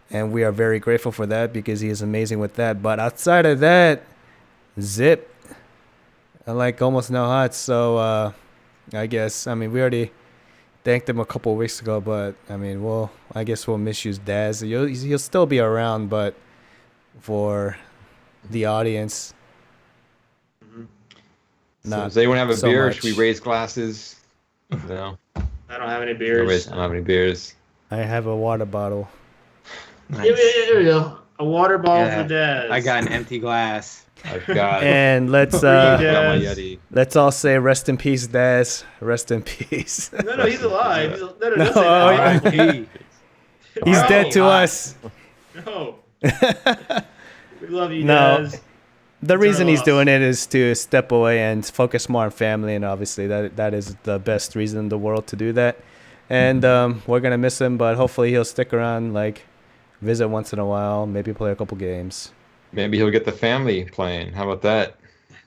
and we are very grateful for that because he is amazing with that. But outside of that, zip. and like almost no Hots. So I guess we already thanked him a couple of weeks ago, but I guess we'll misuse Daz. He'll still be around, but for the audience. So does anyone have a so beer? much. Should we raise glasses? No. I don't have any beers. I don't have any beers. I have a water bottle. Nice. Yeah, there we go. A water bottle Yeah, for Daz. I got an empty glass. I've got, And let's got my Daz. Yeti. let's all say rest in peace, Daz. Rest in peace. No, he's alive. He's, no, No, don't say that. R.I.P. He's No. dead to us. No. We love you, No. Daz. The reason he's loss. doing it is to step away and focus more on family, and obviously that is the best reason in the world to do that. And we're gonna miss him, but hopefully he'll stick around, like visit once in a while, maybe play a couple games. Maybe he'll get the family playing. How about that?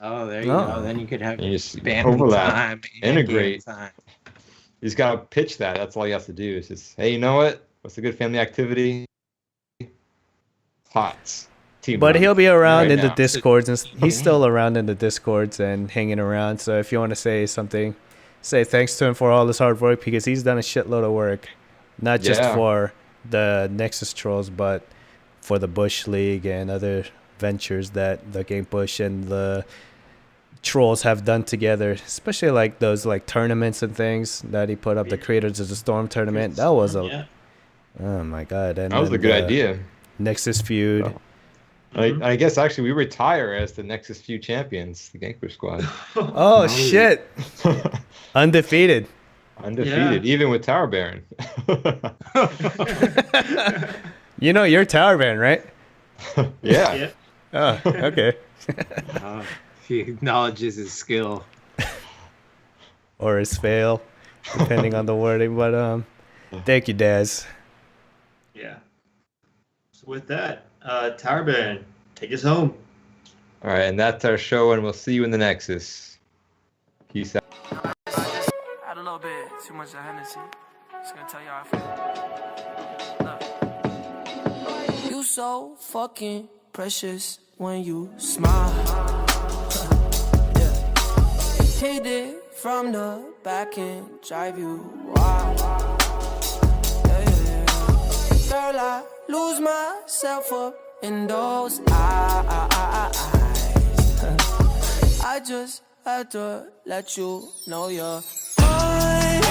Oh, there you Oh. go. Then you could have You just family overlap, time, and integrate. game time. He's got to pitch that. That's all he has to do. Is just, hey, you know what? What's a good family activity? Hots. Team But Hots. he'll be around Right in the now. discords, and he's still around in the discords and hanging around. So if you want to say something, say thanks to him for all his hard work, because he's done a shitload of work, not just Yeah. for the Nexus Trolls, but for the Bush League and other ventures that the Game Bush and the Trolls have done together, especially like those like tournaments and things that he put up. The Creators of the Storm tournament, that was a Yeah. oh my god, and That was a then good the idea. Nexus feud. Oh. I guess actually we retire as the Nexus Few champions, the Gankler squad. Oh shit, undefeated. Undefeated, even with Tower Baron. You know you're Tower Baron, right? Yeah. Yeah. Oh, okay. He acknowledges his skill. Or his fail, depending on the wording. But thank you, Daz. Yeah. So with that, Tower Baron, take us home. All right, and that's our show, and we'll see you in the Nexus. Peace out. Had a little bit too much of Hennessy. Just gonna tell you how I feel. Look. You so fucking precious when you smile. Yeah. Hit it from the back and drive you wild. Yeah, yeah, yeah. Girl, I lose myself up in those eyes. I just had to let you know you're mine.